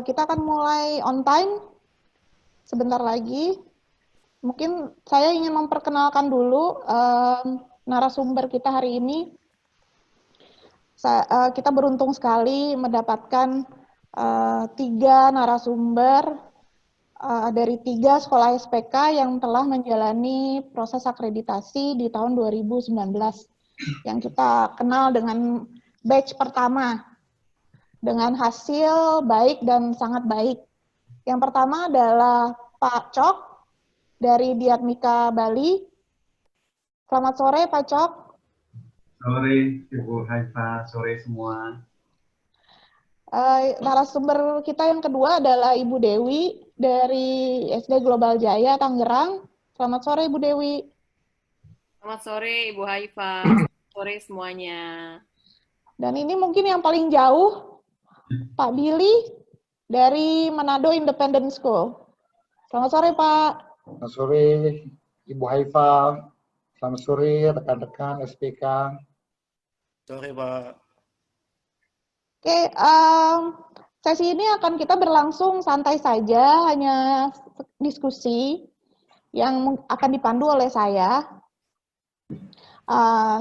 kita akan mulai on time sebentar lagi. Mungkin saya ingin memperkenalkan dulu narasumber kita hari ini. Kita beruntung sekali mendapatkan 3 narasumber dari 3 sekolah SPK yang telah menjalani proses akreditasi di tahun 2019 yang kita kenal dengan batch pertama dengan hasil baik dan sangat baik. Yang pertama adalah Pak Cok dari Diatmika Bali. Selamat sore Pak Cok. Sore Ibu Haifa, sore semua. Narasumber kita yang kedua adalah Ibu Dewi dari SD Global Jaya, Tangerang. Selamat sore Ibu Dewi. Selamat sore Ibu Haifa, selamat sore semuanya. Dan ini mungkin yang paling jauh, Pak Billy dari Manado Independent School. Selamat sore Pak. Selamat sore Ibu Haifa. Selamat sore rekan-rekan SPK. Sore Pak. Oke, sesi ini akan kita berlangsung santai saja, hanya diskusi yang akan dipandu oleh saya.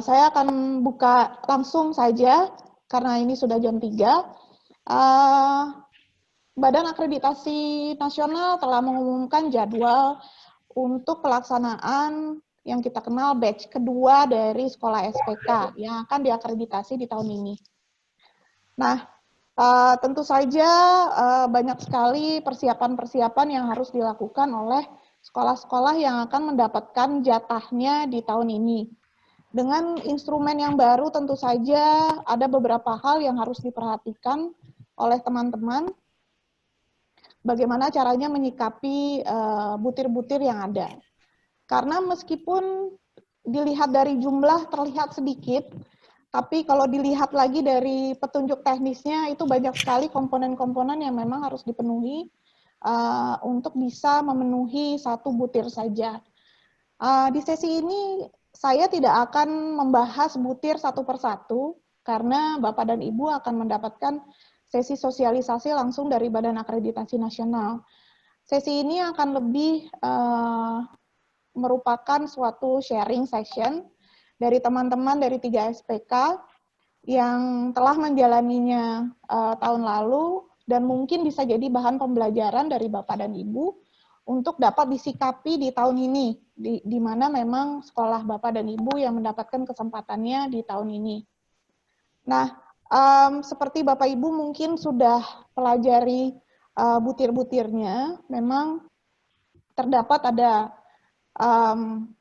Saya akan buka langsung saja, karena ini sudah jam 3. Badan Akreditasi Nasional telah mengumumkan jadwal untuk pelaksanaan yang kita kenal batch kedua dari sekolah SPK yang akan diakreditasi di tahun ini. Nah, tentu saja banyak sekali persiapan-persiapan yang harus dilakukan oleh sekolah-sekolah yang akan mendapatkan jatahnya di tahun ini. Dengan instrumen yang baru tentu saja ada beberapa hal yang harus diperhatikan oleh teman-teman. Bagaimana caranya menyikapi butir-butir yang ada. Karena meskipun dilihat dari jumlah terlihat sedikit, tapi kalau dilihat lagi dari petunjuk teknisnya, itu banyak sekali komponen-komponen yang memang harus dipenuhi untuk bisa memenuhi satu butir saja. Di sesi ini, saya tidak akan membahas butir satu persatu, karena Bapak dan Ibu akan mendapatkan sesi sosialisasi langsung dari Badan Akreditasi Nasional. Sesi ini akan lebih merupakan suatu sharing session dari teman-teman dari 3 SPK yang telah menjalaninya tahun lalu dan mungkin bisa jadi bahan pembelajaran dari Bapak dan Ibu untuk dapat disikapi di tahun ini, di mana memang sekolah Bapak dan Ibu yang mendapatkan kesempatannya di tahun ini. Nah, seperti Bapak Ibu mungkin sudah pelajari butir-butirnya, memang terdapat ada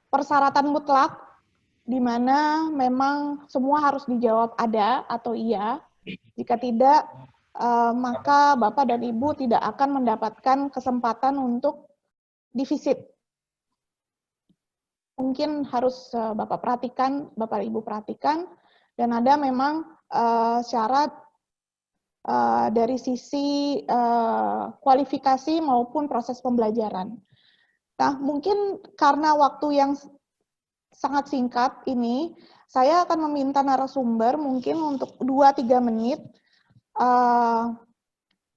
persyaratan mutlak di mana memang semua harus dijawab ada atau iya. Jika tidak, maka Bapak dan Ibu tidak akan mendapatkan kesempatan untuk divisit. Mungkin harus Bapak perhatikan, Bapak Ibu perhatikan, dan ada memang syarat dari sisi kualifikasi maupun proses pembelajaran. Nah, mungkin karena waktu yang sangat singkat ini, saya akan meminta narasumber mungkin untuk 2-3 menit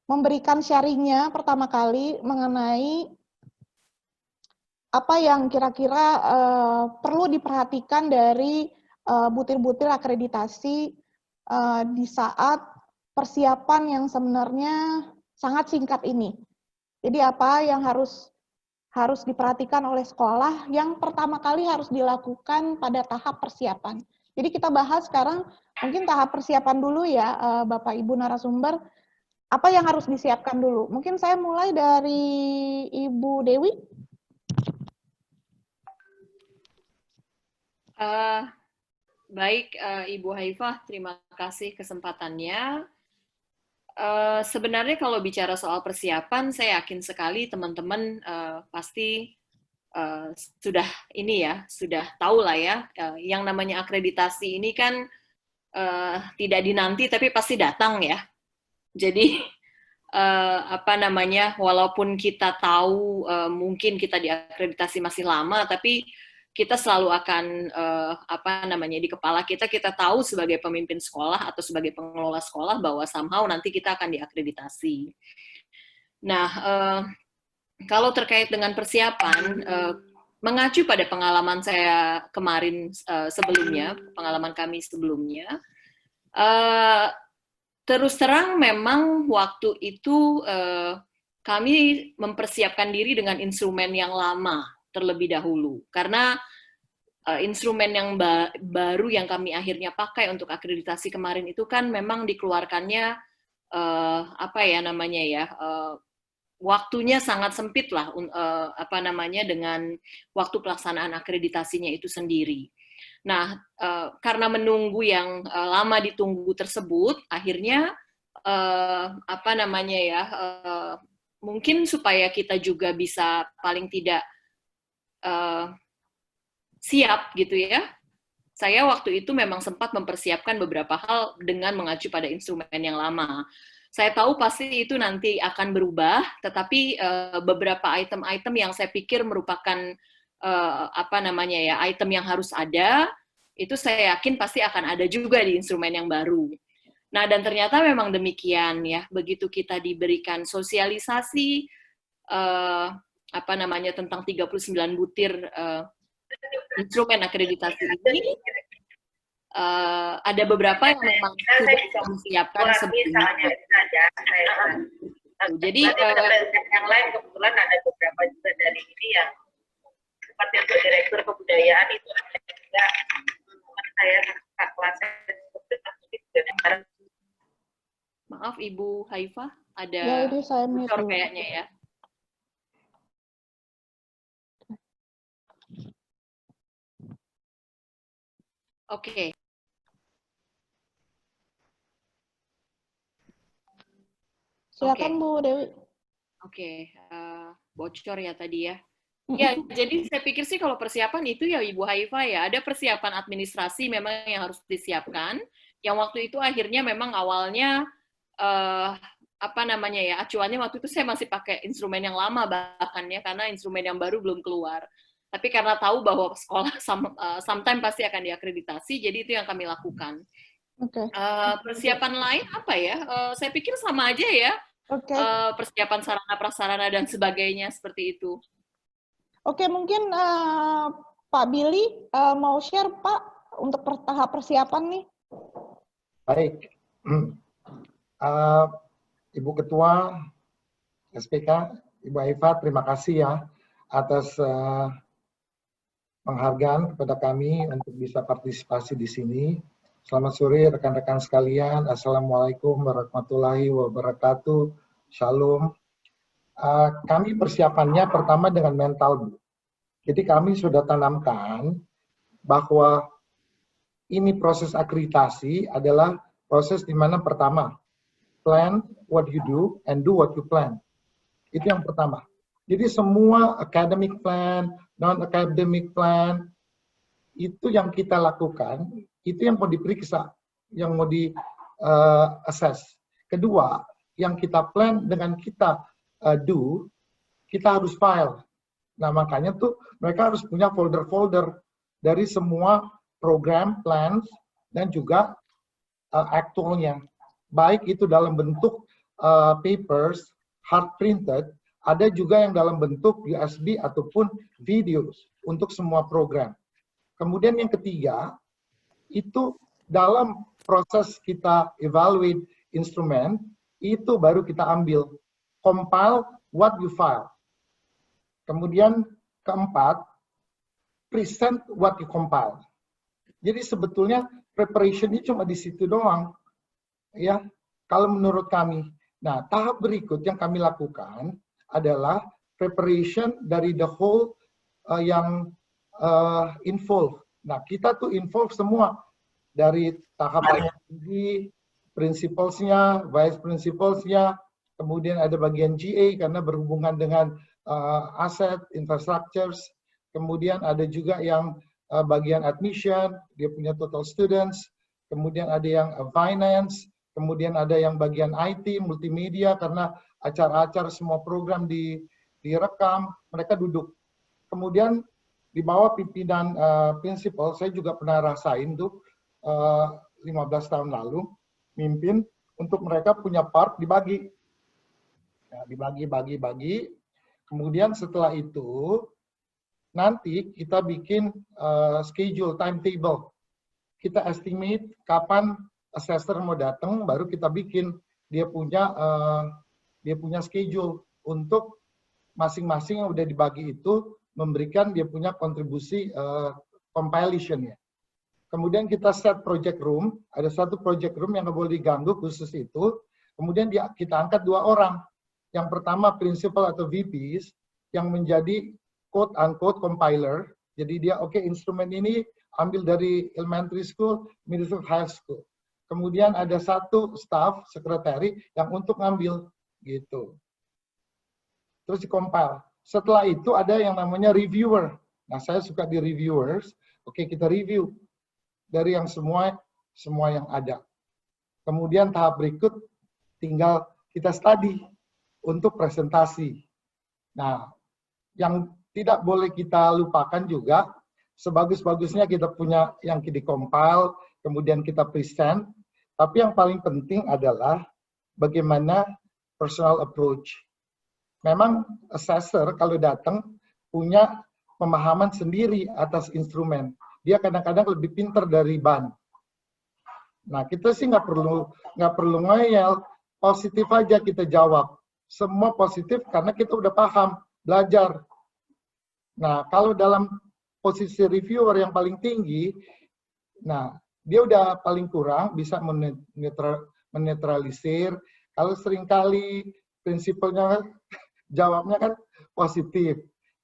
memberikan sharingnya pertama kali mengenai apa yang kira-kira perlu diperhatikan dari butir-butir akreditasi di saat persiapan yang sebenarnya sangat singkat ini. Jadi apa yang harus diperhatikan oleh sekolah yang pertama kali harus dilakukan pada tahap persiapan. Jadi kita bahas sekarang mungkin tahap persiapan dulu ya, Bapak Ibu narasumber, apa yang harus disiapkan dulu. Mungkin saya mulai dari Ibu Dewi. Baik, Ibu Haifah, terima kasih kesempatannya. Sebenarnya kalau bicara soal persiapan, saya yakin sekali teman-teman pasti sudah ini ya, sudah tahu lah ya, yang namanya akreditasi ini kan tidak dinanti tapi pasti datang ya. Jadi apa namanya, walaupun kita tahu mungkin kita diakreditasi masih lama, tapi kita selalu akan apa namanya, di kepala kita tahu sebagai pemimpin sekolah atau sebagai pengelola sekolah bahwa somehow nanti kita akan diakreditasi. Nah, kalau terkait dengan persiapan, mengacu pada pengalaman saya kemarin sebelumnya, pengalaman kami sebelumnya, terus terang memang waktu itu kami mempersiapkan diri dengan instrumen yang lama terlebih dahulu, karena instrumen yang baru yang kami akhirnya pakai untuk akreditasi kemarin itu kan memang dikeluarkannya apa ya namanya ya, waktunya sangat sempit lah, apa namanya, dengan waktu pelaksanaan akreditasinya itu sendiri. Nah, karena menunggu yang lama ditunggu tersebut, akhirnya apa namanya ya, mungkin supaya kita juga bisa paling tidak siap gitu ya. Saya waktu itu memang sempat mempersiapkan beberapa hal dengan mengacu pada instrumen yang lama. Saya tahu pasti itu nanti akan berubah, tetapi beberapa item-item yang saya pikir merupakan apa namanya ya, item yang harus ada, itu saya yakin pasti akan ada juga di instrumen yang baru. Nah, dan ternyata memang demikian ya, begitu kita diberikan sosialisasi apa namanya tentang 39 butir instrumen akreditasi ini, ada beberapa yang memang sudah disiapkan sebelumnya. Jadi yang lain kebetulan ada beberapa juga dari ini yang seperti untuk direktur kebudayaan itu ada saya kelasnya. Maaf Ibu Haifah, ada Ya, ini saya bocor kayaknya ya. Oke. Silakan Bu Dewi. Oke, bocor ya tadi ya. Ya, jadi saya pikir sih kalau persiapan itu ya Ibu Haifah ya, ada persiapan administrasi memang yang harus disiapkan, yang waktu itu akhirnya memang awalnya apa namanya ya, acuannya waktu itu saya masih pakai instrumen yang lama bahkan ya, karena instrumen yang baru belum keluar. Tapi karena tahu bahwa sekolah sometime pasti akan diakreditasi, jadi itu yang kami lakukan. Oke. Persiapan lain apa ya? Saya pikir sama aja ya. Oke. Persiapan sarana prasarana dan sebagainya seperti itu. Oke, mungkin Pak Billy mau share Pak untuk tahap persiapan nih. Baik, Ibu Ketua SPK, Ibu Haifah, terima kasih ya atas penghargaan kepada kami untuk bisa partisipasi di sini. Selamat sore rekan-rekan sekalian. Assalamualaikum warahmatullahi wabarakatuh. Shalom. Kami persiapannya pertama dengan mental, Bu. Jadi kami sudah tanamkan bahwa ini proses akreditasi adalah proses di mana pertama, plan what you do and do what you plan. Itu yang pertama. Jadi semua academic plan, non-academic plan, itu yang kita lakukan, itu yang mau diperiksa, yang mau di-assess. Kedua, yang kita plan dengan kita do, kita harus file. Nah, makanya tuh mereka harus punya folder-folder dari semua program, plans, dan juga actualnya. Baik itu dalam bentuk papers, hard printed, ada juga yang dalam bentuk USB ataupun videos untuk semua program. Kemudian yang ketiga, itu dalam proses kita evaluate instrumen, itu baru kita ambil, compile what you file. Kemudian keempat, present what you compile. Jadi sebetulnya preparation-nya cuma di situ doang, ya. Kalau menurut kami, nah tahap berikut yang kami lakukan adalah preparation dari the whole yang involved. Nah kita tuh involve semua dari tahap IPD, principles-nya, vice principles-nya, kemudian ada bagian GA karena berhubungan dengan aset, infrastructures, kemudian ada juga yang bagian admission, dia punya total students, kemudian ada yang finance, kemudian ada yang bagian IT, multimedia, karena acara-acara semua program direkam, mereka duduk. Kemudian di bawah pimpinan prinsipal, saya juga pernah rasain tuh 15 tahun lalu, mimpin untuk mereka punya part dibagi. Nah, dibagi. Kemudian setelah itu nanti kita bikin schedule, timetable. Kita estimate kapan assessor mau datang, baru kita bikin dia punya schedule untuk masing-masing yang udah dibagi itu memberikan dia punya kontribusi compilation ya. Kemudian kita set project room, ada satu project room yang nggak boleh diganggu khusus itu. Kemudian kita angkat 2 orang. Yang pertama principal atau VPs yang menjadi quote unquote compiler. Jadi dia oke, instrumen ini ambil dari elementary school, middle school, high school. Kemudian ada satu staff sekretari yang untuk ngambil gitu. Terus di-compile. Setelah itu ada yang namanya reviewer. Nah, saya suka di reviewers. Oke, kita review dari yang semua yang ada. Kemudian tahap berikut tinggal kita study untuk presentasi. Nah, yang tidak boleh kita lupakan juga, sebagus-bagusnya kita punya yang di-compile, kemudian kita present, tapi yang paling penting adalah bagaimana personal approach. Memang assessor kalau datang punya pemahaman sendiri atas instrumen. Dia kadang-kadang lebih pintar dari ban. Nah, kita sih nggak perlu ngeyel, positif aja kita jawab. Semua positif karena kita udah paham, belajar. Nah, kalau dalam posisi reviewer yang paling tinggi, nah, dia udah paling kurang bisa menetralisir. Kalau seringkali prinsipalnya jawabnya kan positif.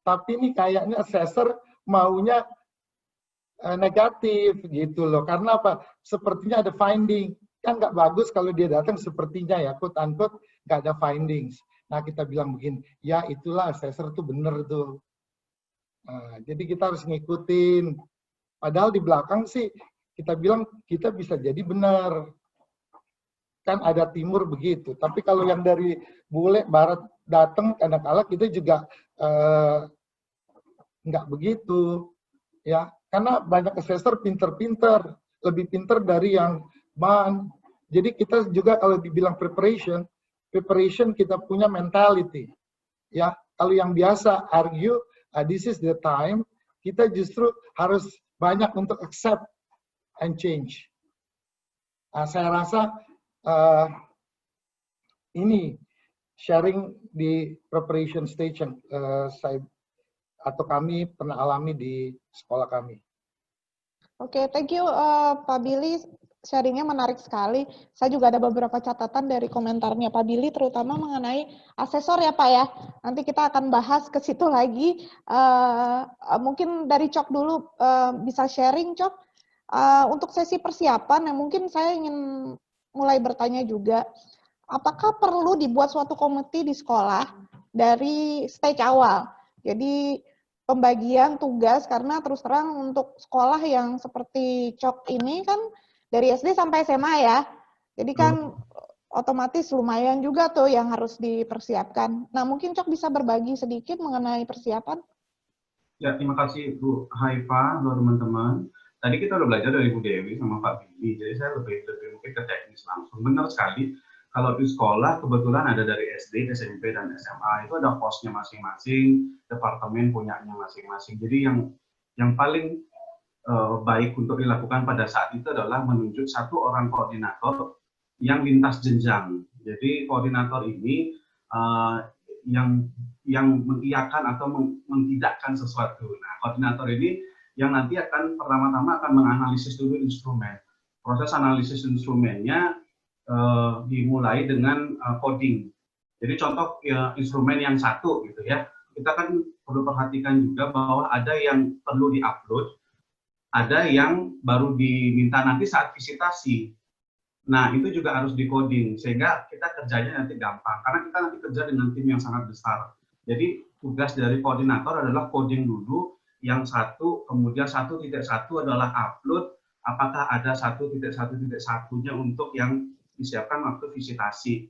Tapi ini kayaknya assessor maunya negatif gitu loh. Karena apa? Sepertinya ada finding. Kan nggak bagus kalau dia datang sepertinya ya, quote unquote, nggak ada findings. Nah, kita bilang begini, ya itulah assessor tuh bener tuh. Nah, jadi kita harus ngikutin. Padahal di belakang sih kita bilang kita bisa jadi benar. Kan ada timur begitu. Tapi kalau yang dari bule barat datang, kadang-kala kita juga nggak begitu. Ya, karena banyak assessor pinter-pinter, lebih pinter dari yang ban. Jadi kita juga kalau dibilang preparation kita punya mentality. Ya, kalau yang biasa argue, this is the time, kita justru harus banyak untuk accept and change. Nah, saya rasa ini sharing di preparation stage yang saya atau kami pernah alami di sekolah kami. Oke, thank you Pak Billy. Sharingnya menarik sekali. Saya juga ada beberapa catatan dari komentarnya Pak Billy, terutama mengenai asesor ya Pak ya. Nanti kita akan bahas ke situ lagi. Mungkin dari Cok dulu bisa sharing Cok. Untuk sesi persiapan, yang mungkin saya ingin mulai bertanya juga, apakah perlu dibuat suatu komite di sekolah dari stage awal? Jadi pembagian tugas, karena terus terang untuk sekolah yang seperti Cok ini kan dari SD sampai SMA ya. Jadi kan otomatis lumayan juga tuh yang harus dipersiapkan. Nah, mungkin Cok bisa berbagi sedikit mengenai persiapan? Ya, terima kasih Bu Haifa, teman-teman. Tadi kita udah belajar dari Bu Dewi sama Pak Billy, jadi saya lebih mungkin ke teknis langsung. Benar sekali, kalau di sekolah kebetulan ada dari SD, SMP, dan SMA, itu ada posnya masing-masing, departemen punyanya masing-masing. Jadi yang paling baik untuk dilakukan pada saat itu adalah menunjuk satu orang koordinator yang lintas jenjang. Jadi koordinator ini yang mengiyakan atau mentidakkan sesuatu. Nah, koordinator ini yang nanti akan pertama-tama akan menganalisis dulu instrumen. Proses analisis instrumennya dimulai dengan coding. Jadi contoh instrumen yang satu gitu ya. Kita kan perlu perhatikan juga bahwa ada yang perlu diupload, ada yang baru diminta nanti saat visitasi. Nah, itu juga harus di-coding, sehingga kita kerjanya nanti gampang. Karena kita nanti kerja dengan tim yang sangat besar. Jadi, tugas dari koordinator adalah coding dulu, yang satu, kemudian 1.1 adalah upload, apakah ada 1.1.1-nya untuk yang disiapkan waktu visitasi.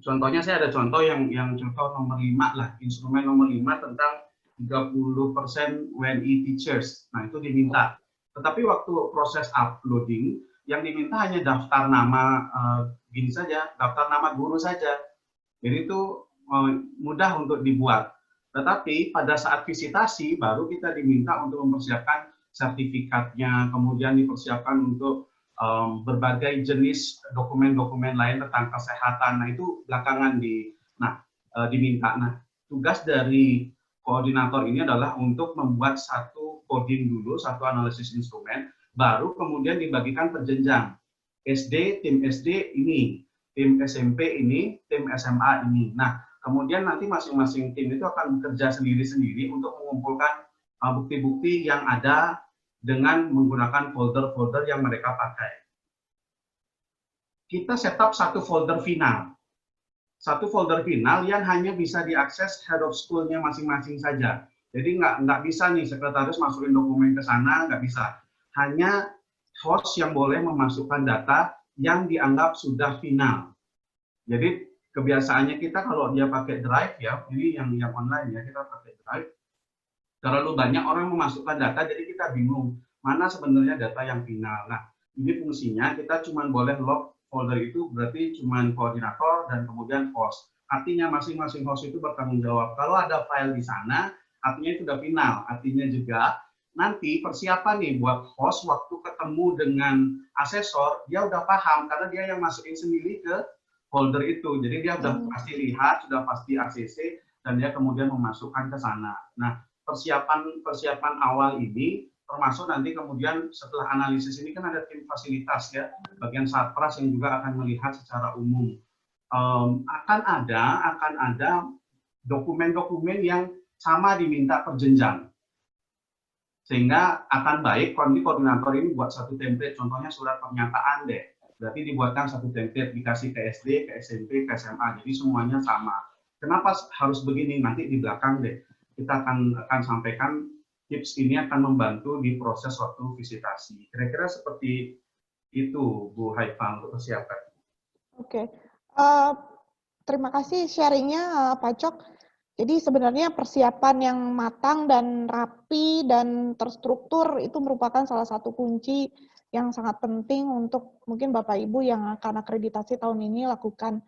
Contohnya, saya ada contoh yang contoh nomor 5 lah, instrumen nomor 5 tentang 30% WNI teachers. Nah, itu diminta. Tetapi waktu proses uploading, yang diminta hanya daftar nama gini saja, daftar nama guru saja. Jadi itu mudah untuk dibuat. Tetapi pada saat visitasi baru kita diminta untuk mempersiapkan sertifikatnya, kemudian dipersiapkan untuk berbagai jenis dokumen-dokumen lain tentang kesehatan. Nah itu belakangan diminta. Nah tugas dari koordinator ini adalah untuk membuat satu coding dulu, satu analisis instrumen, baru kemudian dibagikan per jenjang. tim SD ini, tim SMP ini, tim SMA ini. Nah, kemudian nanti masing-masing tim itu akan bekerja sendiri-sendiri untuk mengumpulkan bukti-bukti yang ada dengan menggunakan folder-folder yang mereka pakai. Kita setup satu folder final. Satu folder final yang hanya bisa diakses head of school-nya masing-masing saja. Jadi nggak bisa nih sekretaris masukin dokumen ke sana, nggak bisa. Hanya host yang boleh memasukkan data yang dianggap sudah final. Jadi kebiasaannya kita kalau dia pakai Drive ya, ini yang online ya, kita pakai Drive. Terlalu banyak orang memasukkan data, jadi kita bingung mana sebenarnya data yang final. Nah, ini fungsinya kita cuma boleh log folder itu berarti cuma koordinator dan kemudian host. Artinya masing-masing host itu bertanggung jawab. Kalau ada file di sana, artinya itu sudah final. Artinya juga nanti persiapan nih buat host waktu ketemu dengan asesor, dia udah paham karena dia yang masukin sendiri ke folder itu. Jadi dia sudah pasti lihat, sudah pasti ACC, dan dia kemudian memasukkan ke sana. Nah, persiapan awal ini termasuk nanti kemudian setelah analisis ini kan ada tim fasilitas ya, bagian satpras yang juga akan melihat secara umum. Akan ada dokumen-dokumen yang sama diminta per jenjang. Sehingga akan baik kalau koordinator ini buat satu template, contohnya surat pernyataan deh. Berarti dibuatkan satu template, dikasih ke SD, ke SMP, ke SMA, jadi semuanya sama. Kenapa harus begini? Nanti di belakang deh. Kita akan sampaikan tips ini akan membantu di proses waktu visitasi. Kira-kira seperti itu, Bu Haifa, untuk persiapan. Oke. Terima kasih sharingnya, Pak Cok. Jadi sebenarnya persiapan yang matang dan rapi dan terstruktur itu merupakan salah satu kunci yang sangat penting untuk mungkin Bapak Ibu yang akan akreditasi tahun ini lakukan.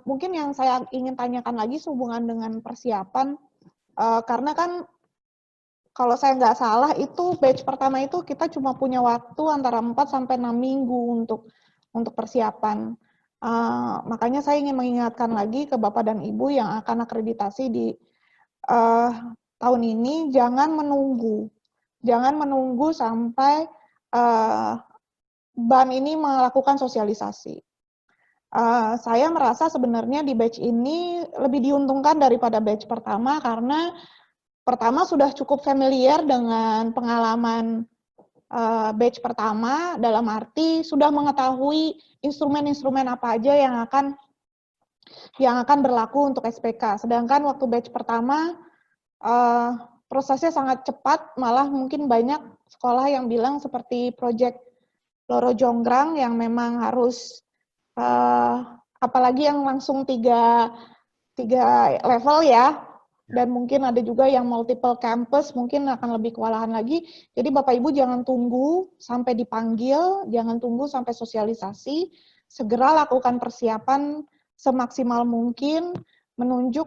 Mungkin yang saya ingin tanyakan lagi sehubungan dengan persiapan, karena kan kalau saya nggak salah itu batch pertama itu kita cuma punya waktu antara 4 sampai 6 minggu untuk persiapan. Makanya saya ingin mengingatkan lagi ke Bapak dan Ibu yang akan akreditasi di tahun ini, jangan menunggu sampai BAN ini melakukan sosialisasi. Saya merasa sebenarnya di batch ini lebih diuntungkan daripada batch pertama karena pertama sudah cukup familiar dengan pengalaman batch pertama, dalam arti sudah mengetahui instrumen-instrumen apa aja yang akan berlaku untuk SPK. Sedangkan waktu batch pertama prosesnya sangat cepat, malah mungkin banyak sekolah yang bilang seperti proyek Loro Jonggrang yang memang harus apalagi yang langsung tiga level ya. Dan mungkin ada juga yang multiple campus, mungkin akan lebih kewalahan lagi. Jadi Bapak Ibu jangan tunggu sampai dipanggil, jangan tunggu sampai sosialisasi, segera lakukan persiapan semaksimal mungkin, menunjuk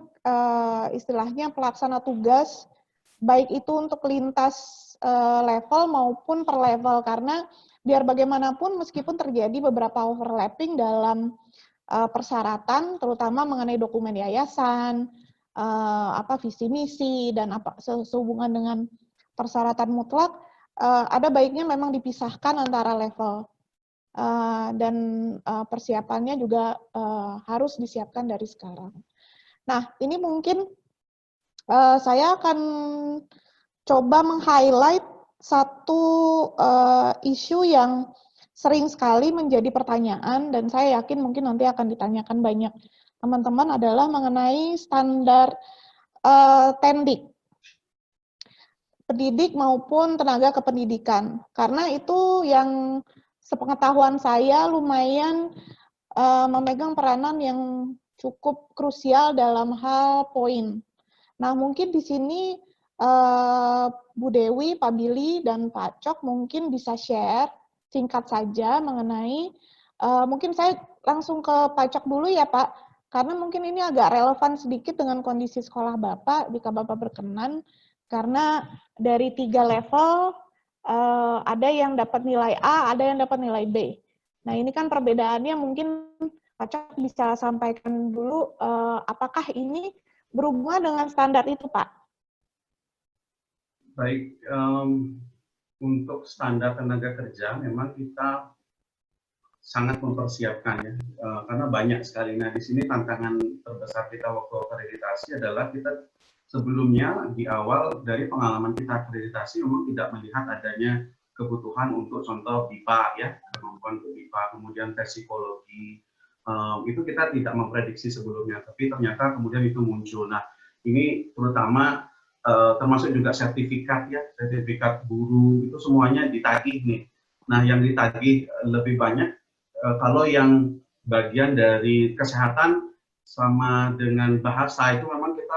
istilahnya pelaksana tugas, baik itu untuk lintas level maupun per level, karena biar bagaimanapun meskipun terjadi beberapa overlapping dalam persyaratan, terutama mengenai dokumen yayasan, visi misi dan sehubungan dengan persyaratan mutlak, ada baiknya memang dipisahkan antara level dan persiapannya juga harus disiapkan dari sekarang. Nah, ini mungkin saya akan coba meng-highlight satu isu yang sering sekali menjadi pertanyaan dan saya yakin mungkin nanti akan ditanyakan banyak teman-teman adalah mengenai standar tendik, pendidik maupun tenaga kependidikan. Karena itu yang sepengetahuan saya lumayan memegang peranan yang cukup krusial dalam hal poin. Nah, mungkin di sini Bu Dewi, Pak Billy, dan Pak Cok mungkin bisa share singkat saja mengenai, mungkin saya langsung ke Pak Cok dulu ya Pak. karena mungkin ini agak relevan sedikit dengan kondisi sekolah Bapak, jika Bapak berkenan, karena dari 3 level, ada yang dapat nilai A, ada yang dapat nilai B. Nah, ini kan perbedaannya mungkin Pak Cok bisa sampaikan dulu, apakah ini berhubungan dengan standar itu, Pak? Baik, untuk standar tenaga kerja memang kita sangat mempersiapkan ya, karena banyak sekali. Nah, di sini tantangan terbesar kita waktu akreditasi adalah kita sebelumnya di awal dari pengalaman kita akreditasi memang tidak melihat adanya kebutuhan untuk contoh BIPA ya, kemampuan untuk BIPA, kemudian tes psikologi, itu kita tidak memprediksi sebelumnya, tapi ternyata kemudian itu muncul. Nah, ini terutama termasuk juga sertifikat ya, sertifikat guru, itu semuanya ditagih nih. Nah, yang ditagih lebih banyak kalau yang bagian dari kesehatan sama dengan bahasa itu memang kita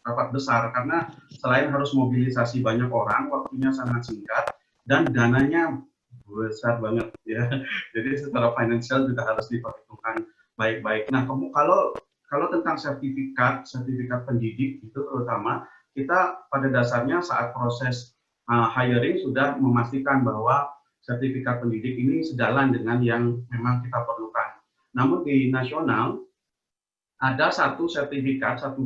rapat besar, karena selain harus mobilisasi banyak orang, waktunya sangat singkat dan dananya besar banget ya. Jadi secara finansial juga harus diperhitungkan baik-baik. Nah, kalau tentang sertifikat pendidik itu terutama kita pada dasarnya saat proses hiring sudah memastikan bahwa sertifikat pendidik ini sejalan dengan yang memang kita perlukan. Namun di nasional ada satu sertifikat, satu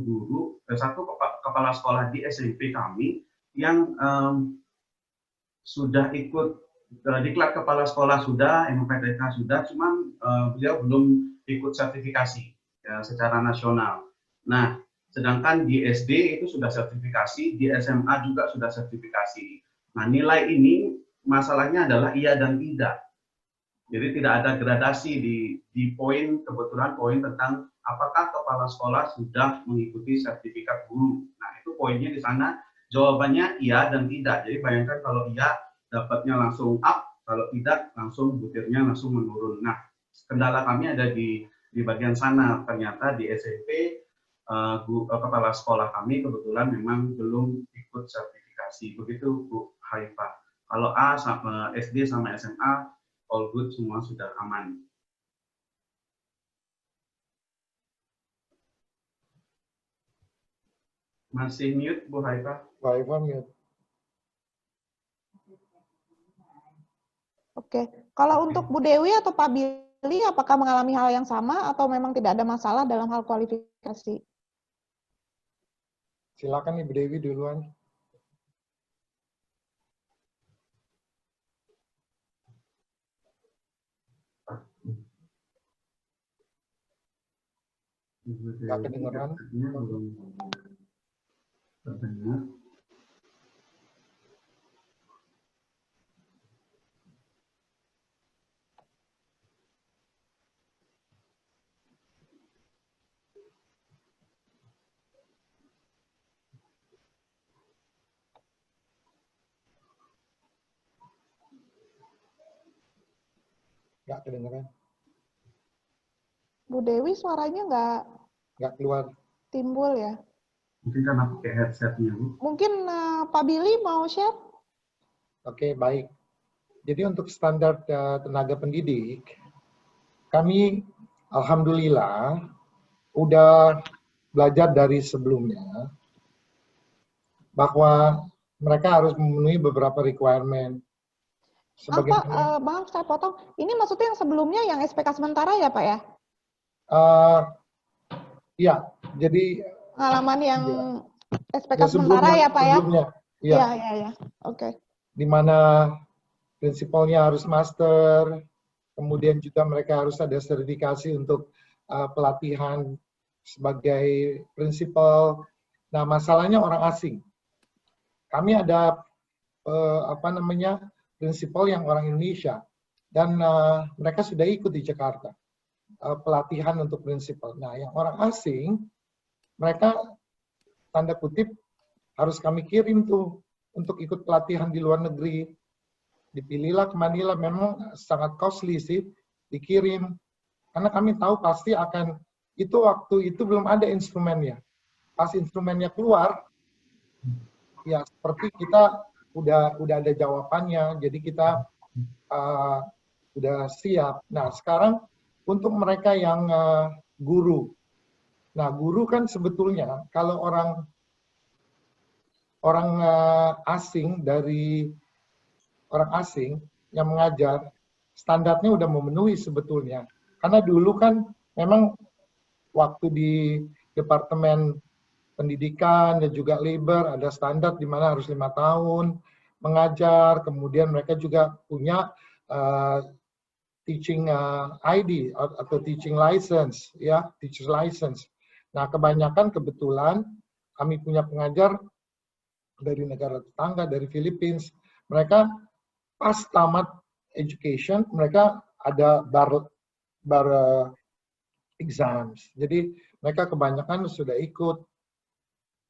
kepala sekolah di SMP kami yang sudah ikut diklat kepala sekolah sudah, MPTK sudah, cuman beliau belum ikut sertifikasi ya, secara nasional. Nah, sedangkan di SD itu sudah sertifikasi, di SMA juga sudah sertifikasi. Nah, nilai ini masalahnya adalah iya dan tidak. Jadi tidak ada gradasi di poin, kebetulan poin tentang apakah kepala sekolah sudah mengikuti sertifikat guru. Nah, itu poinnya di sana, jawabannya iya dan tidak. Jadi bayangkan kalau iya dapatnya langsung up, kalau tidak langsung butirnya langsung menurun. Nah, kendala kami ada di bagian sana. Ternyata di SMP kepala sekolah kami kebetulan memang belum ikut sertifikasi. Begitu Bu Haifah. Kalau A sama SD sama SMA all good, semua sudah aman. Masih mute Bu Haifah? Bu Haifah mute. Oke, kalau untuk Bu Dewi atau Pak Billy, apakah mengalami hal yang sama atau memang tidak ada masalah dalam hal kualifikasi? Silakan Ibu Dewi duluan. Nggak kedengeran. Nggak kedengeran. Bu Dewi suaranya Nggak keluar. timbul ya. Mungkin karena pakai headsetnya Bu. Mungkin Pak Billy mau share? Oke, baik. Jadi untuk standar tenaga pendidik, kami alhamdulillah udah belajar dari sebelumnya bahwa mereka harus memenuhi beberapa requirement. Bang, saya potong. Ini maksudnya yang sebelumnya yang SPK sementara ya, Pak ya? Iya, jadi pengalaman yang SPK ya, sementara ya, Pak ya? Iya. Iya. Oke. Di mana prinsipalnya harus master, kemudian juga mereka harus ada sertifikasi untuk pelatihan sebagai prinsipal. Nah, masalahnya orang asing. Kami ada prinsipal yang orang Indonesia, dan mereka sudah ikut di Jakarta pelatihan untuk prinsipal. Nah, yang orang asing, mereka tanda kutip harus kami kirim tuh untuk ikut pelatihan di luar negeri. Dipilihlah ke Manila, memang sangat costly sih dikirim, karena kami tahu pasti akan itu waktu itu belum ada instrumennya. Pas instrumennya keluar, ya seperti kita udah ada jawabannya, jadi kita udah siap. Nah, sekarang untuk mereka yang guru. Nah, guru kan sebetulnya kalau orang asing yang mengajar, standarnya udah memenuhi sebetulnya. Karena dulu kan memang waktu di Departemen Pendidikan dan juga Labor ada standar di mana harus 5 tahun mengajar, kemudian mereka juga punya teaching ID atau teaching license, ya, teacher license. Nah, kebanyakan kebetulan kami punya pengajar dari negara tetangga, dari Philippines. Mereka pas tamat education, mereka ada bar exams. Jadi mereka kebanyakan sudah ikut,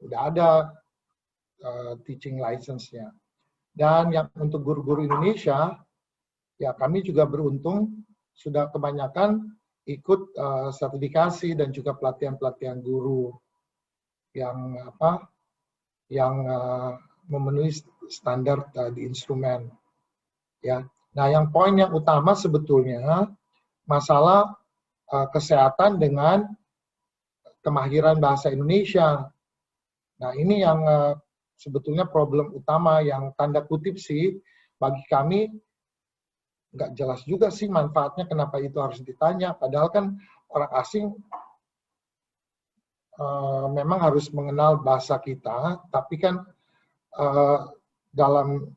udah ada teaching license-nya. Dan yang untuk guru-guru Indonesia, ya kami juga beruntung sudah kebanyakan ikut sertifikasi dan juga pelatihan-pelatihan guru yang memenuhi standar di instrumen. Ya. Nah, yang poin yang utama sebetulnya masalah kesehatan dengan kemahiran bahasa Indonesia. Nah, ini yang sebetulnya problem utama yang tanda kutip sih bagi kami nggak jelas juga sih manfaatnya kenapa itu harus ditanya. Padahal kan orang asing memang harus mengenal bahasa kita, tapi kan dalam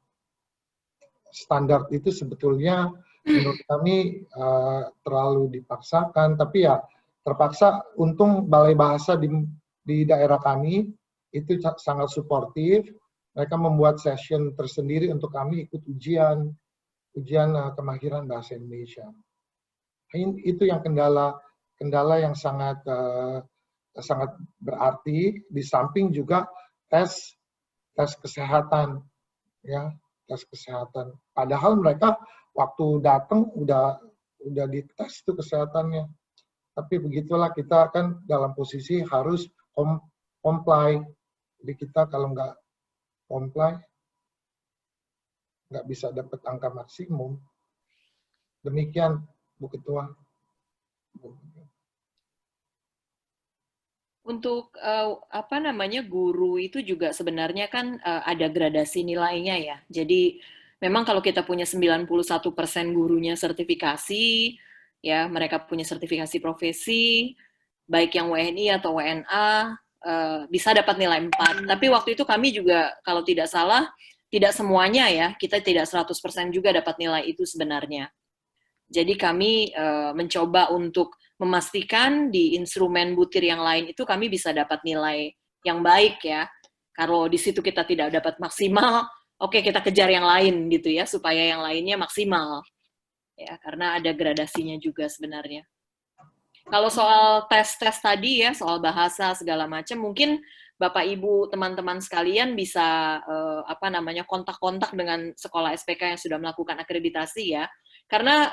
standar itu sebetulnya menurut kami terlalu dipaksakan. Tapi ya terpaksa, untung Balai Bahasa di daerah kami itu sangat suportif. Mereka membuat session tersendiri untuk kami ikut ujian kemahiran bahasa Indonesia. Itu yang kendala yang sangat berarti, di samping juga tes kesehatan, ya, tes kesehatan. Padahal mereka waktu datang udah dites itu kesehatannya. Tapi begitulah, kita kan dalam posisi harus comply. Jadi kita kalau nggak comply, nggak bisa dapat angka maksimum. Demikian, Bu Ketua. Untuk guru itu juga sebenarnya kan ada gradasi nilainya ya. Jadi memang kalau kita punya 91% gurunya sertifikasi, ya mereka punya sertifikasi profesi, baik yang WNI atau WNA, bisa dapat nilai 4. Tapi waktu itu kami juga kalau tidak salah, tidak semuanya ya, kita tidak 100% juga dapat nilai itu sebenarnya. Jadi kami mencoba untuk memastikan di instrumen butir yang lain itu kami bisa dapat nilai yang baik ya. Kalau di situ kita tidak dapat maksimal, oke, kita kejar yang lain gitu ya, supaya yang lainnya maksimal. Ya, karena ada gradasinya juga sebenarnya. Kalau soal tes-tes tadi ya, soal bahasa segala macam, mungkin Bapak Ibu teman-teman sekalian bisa kontak-kontak dengan sekolah SPK yang sudah melakukan akreditasi ya. Karena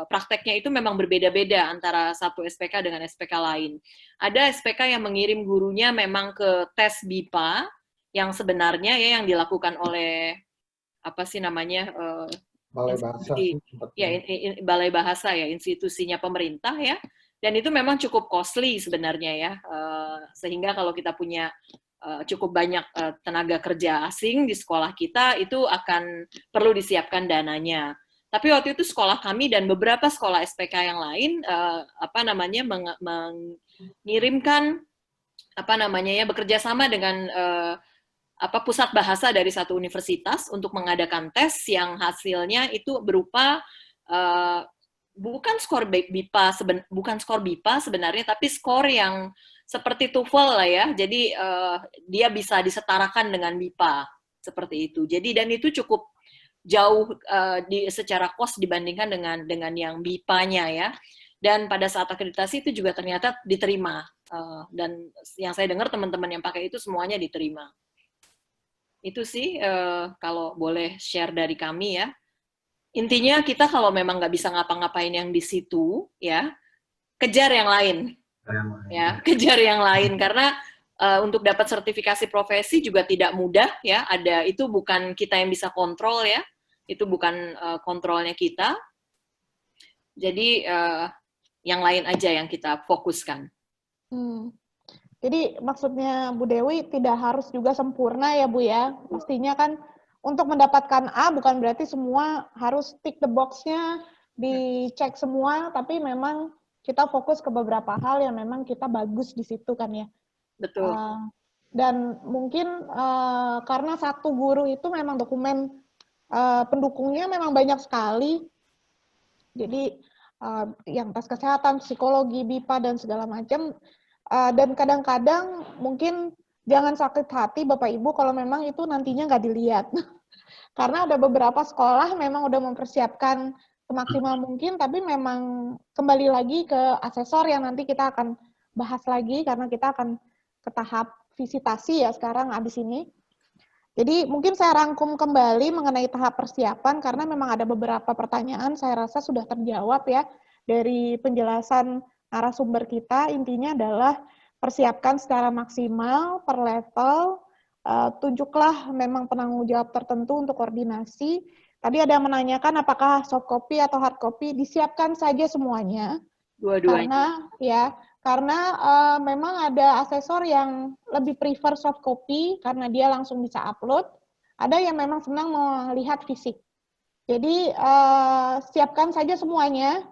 prakteknya itu memang berbeda-beda antara satu SPK dengan SPK lain. Ada SPK yang mengirim gurunya memang ke tes BIPA yang sebenarnya ya yang dilakukan oleh Balai Bahasa. Balai Bahasa ya, institusinya pemerintah ya. Dan itu memang cukup costly sebenarnya ya. Sehingga kalau kita punya cukup banyak tenaga kerja asing di sekolah kita, itu akan perlu disiapkan dananya. Tapi waktu itu sekolah kami dan beberapa sekolah SPK yang lain mengirimkan bekerja sama dengan pusat bahasa dari satu universitas untuk mengadakan tes yang hasilnya itu berupa bukan skor BIPA sebenarnya, tapi skor yang seperti TOEFL lah ya. Jadi dia bisa disetarakan dengan BIPA seperti itu. Jadi dan itu cukup jauh secara cost dibandingkan dengan yang BIPA-nya ya. Dan pada saat akreditasi itu juga ternyata diterima. Dan yang saya dengar teman-teman yang pakai itu semuanya diterima. Itu sih kalau boleh share dari kami ya. Intinya kita kalau memang nggak bisa ngapa-ngapain yang di situ ya, kejar yang lain. Ya, kejar yang lain karena untuk dapat sertifikasi profesi juga tidak mudah ya. Itu bukan kita yang bisa kontrol ya. Itu bukan kontrolnya kita. Jadi yang lain aja yang kita fokuskan. Jadi maksudnya Bu Dewi tidak harus juga sempurna ya Bu ya. Pastinya kan untuk mendapatkan A bukan berarti semua harus tick the box-nya, dicek semua, tapi memang kita fokus ke beberapa hal yang memang kita bagus di situ kan ya. Betul. Dan mungkin karena satu guru itu memang dokumen pendukungnya memang banyak sekali. Jadi yang tes kesehatan, psikologi, BIPA, dan segala macam. Dan kadang-kadang mungkin jangan sakit hati Bapak Ibu kalau memang itu nantinya nggak dilihat. Karena ada beberapa sekolah memang udah mempersiapkan semaksimal mungkin, tapi memang kembali lagi ke asesor yang nanti kita akan bahas lagi, karena kita akan ke tahap visitasi ya sekarang abis ini. Jadi mungkin saya rangkum kembali mengenai tahap persiapan, karena memang ada beberapa pertanyaan saya rasa sudah terjawab ya dari penjelasan narasumber kita. Intinya adalah persiapkan secara maksimal per level, tunjuklah memang penanggung jawab tertentu untuk koordinasi. Tadi ada yang menanyakan apakah soft copy atau hard copy, disiapkan saja semuanya. Dua-duanya. Karena memang ada asesor yang lebih prefer soft copy karena dia langsung bisa upload. Ada yang memang senang melihat fisik. Jadi siapkan saja semuanya.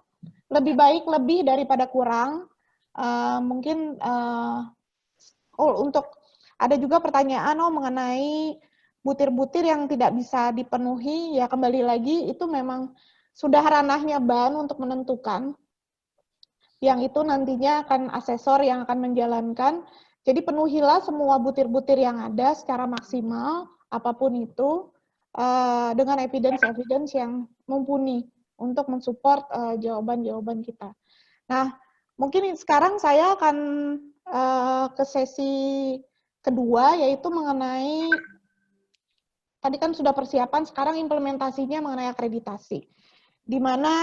Lebih baik lebih daripada kurang. Mungkin untuk ada juga pertanyaan mengenai butir-butir yang tidak bisa dipenuhi. Ya kembali lagi itu memang sudah ranahnya BAN untuk menentukan. Yang itu nantinya akan asesor yang akan menjalankan. Jadi penuhilah semua butir-butir yang ada secara maksimal, apapun itu, dengan evidence-evidence yang mumpuni untuk mensupport jawaban-jawaban kita. Nah, mungkin sekarang saya akan ke sesi kedua, yaitu mengenai, tadi kan sudah persiapan, sekarang implementasinya mengenai akreditasi. Di mana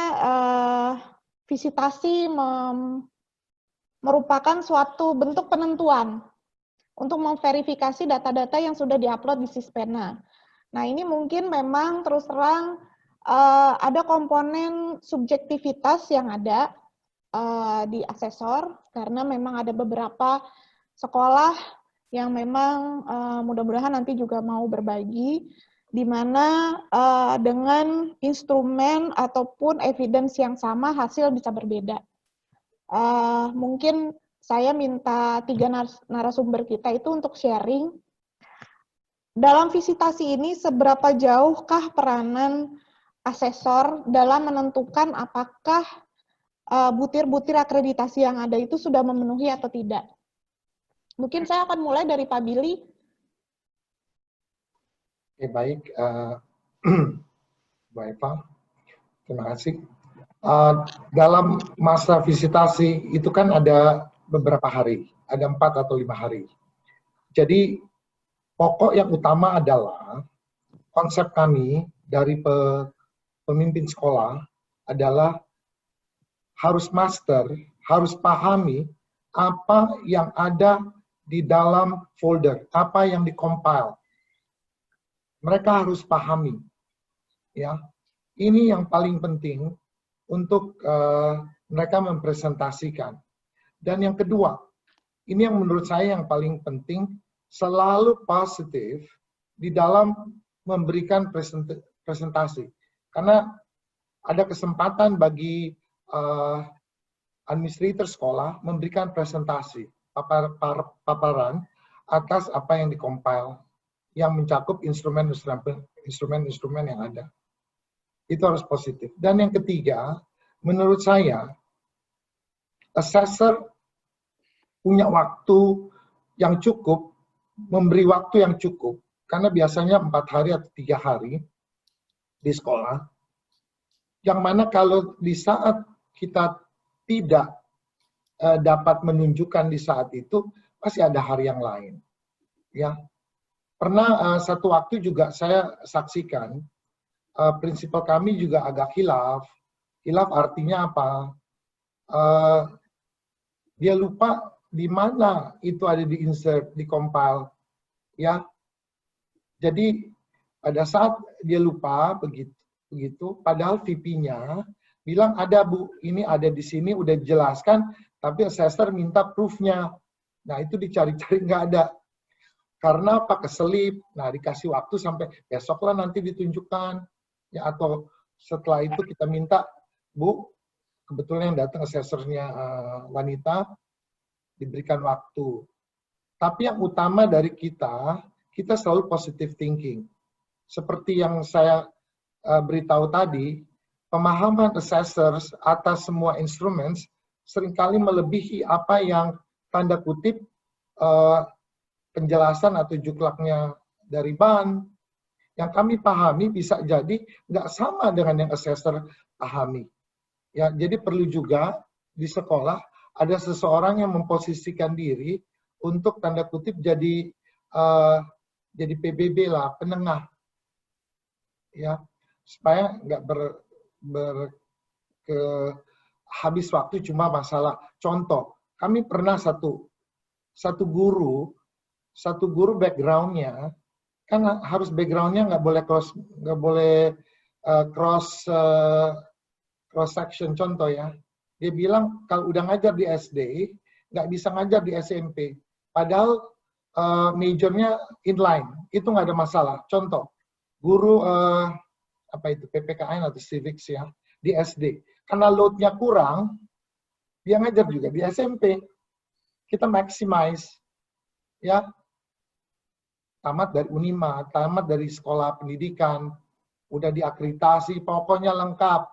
visitasi merupakan suatu bentuk penentuan untuk memverifikasi data-data yang sudah diupload di Sispena. Nah, ini mungkin memang terus terang ada komponen subjektivitas yang ada di asesor, karena memang ada beberapa sekolah yang memang mudah-mudahan nanti juga mau berbagi, di mana dengan instrumen ataupun evidence yang sama hasil bisa berbeda. Mungkin saya minta 3 narasumber kita itu untuk sharing. Dalam visitasi ini, seberapa jauhkah peranan asesor dalam menentukan apakah butir-butir akreditasi yang ada itu sudah memenuhi atau tidak? Mungkin saya akan mulai dari Pak Billy. Oke, baik. Mbak Eva, terima kasih. Dalam masa visitasi itu kan ada beberapa hari, ada 4 atau 5 hari. Jadi pokok yang utama adalah konsep kami dari pemimpin sekolah adalah harus master, harus pahami apa yang ada di dalam folder, apa yang dikompil. Mereka harus pahami, ya. Ini yang paling penting untuk mereka mempresentasikan. Dan yang kedua, ini yang menurut saya yang paling penting, selalu positif di dalam memberikan presentasi. Karena ada kesempatan bagi administrator sekolah memberikan presentasi, paparan atas apa yang dikompil, yang mencakup instrumen-instrumen yang ada. Itu harus positif. Dan yang ketiga, menurut saya, assessor punya waktu yang cukup, memberi waktu yang cukup, karena biasanya 4 hari atau 3 hari di sekolah, yang mana kalau di saat kita tidak dapat menunjukkan di saat itu, pasti ada hari yang lain. Ya, pernah satu waktu juga saya saksikan, prinsipal kami juga agak hilaf. Hilaf artinya apa? Dia lupa di mana itu ada di insert, di compile. Ya, jadi pada saat dia lupa begitu, padahal VP-nya bilang ada Bu, ini ada di sini udah dijelaskan, tapi assessor minta proof-nya. Nah itu dicari-cari nggak ada. Karena apa? Keselip. Nah dikasih waktu sampai besok lah nanti ditunjukkan. Ya atau setelah itu kita minta, Bu, kebetulan yang datang assessornya wanita, diberikan waktu. Tapi yang utama dari kita selalu positive thinking. Seperti yang saya beritahu tadi, pemahaman assessors atas semua instrumen seringkali melebihi apa yang tanda kutip penjelasan atau juklaknya dari BAN. Yang kami pahami bisa jadi nggak sama dengan yang assessor pahami. Ya, jadi perlu juga di sekolah ada seseorang yang memposisikan diri untuk tanda kutip jadi PBB lah, penengah. Ya, supaya nggak habis waktu cuma masalah. Contoh, kami pernah satu guru backgroundnya kan harus backgroundnya nggak boleh cross section. Contoh ya, dia bilang kalau udah ngajar di SD nggak bisa ngajar di SMP, padahal majornya inline, itu nggak ada masalah. Contoh, guru PPKN atau civics ya di SD, karena loadnya kurang, dia ngajar juga di SMP. Kita maximize, ya, tamat dari Unima, tamat dari sekolah pendidikan, udah diakreditasi, pokoknya lengkap.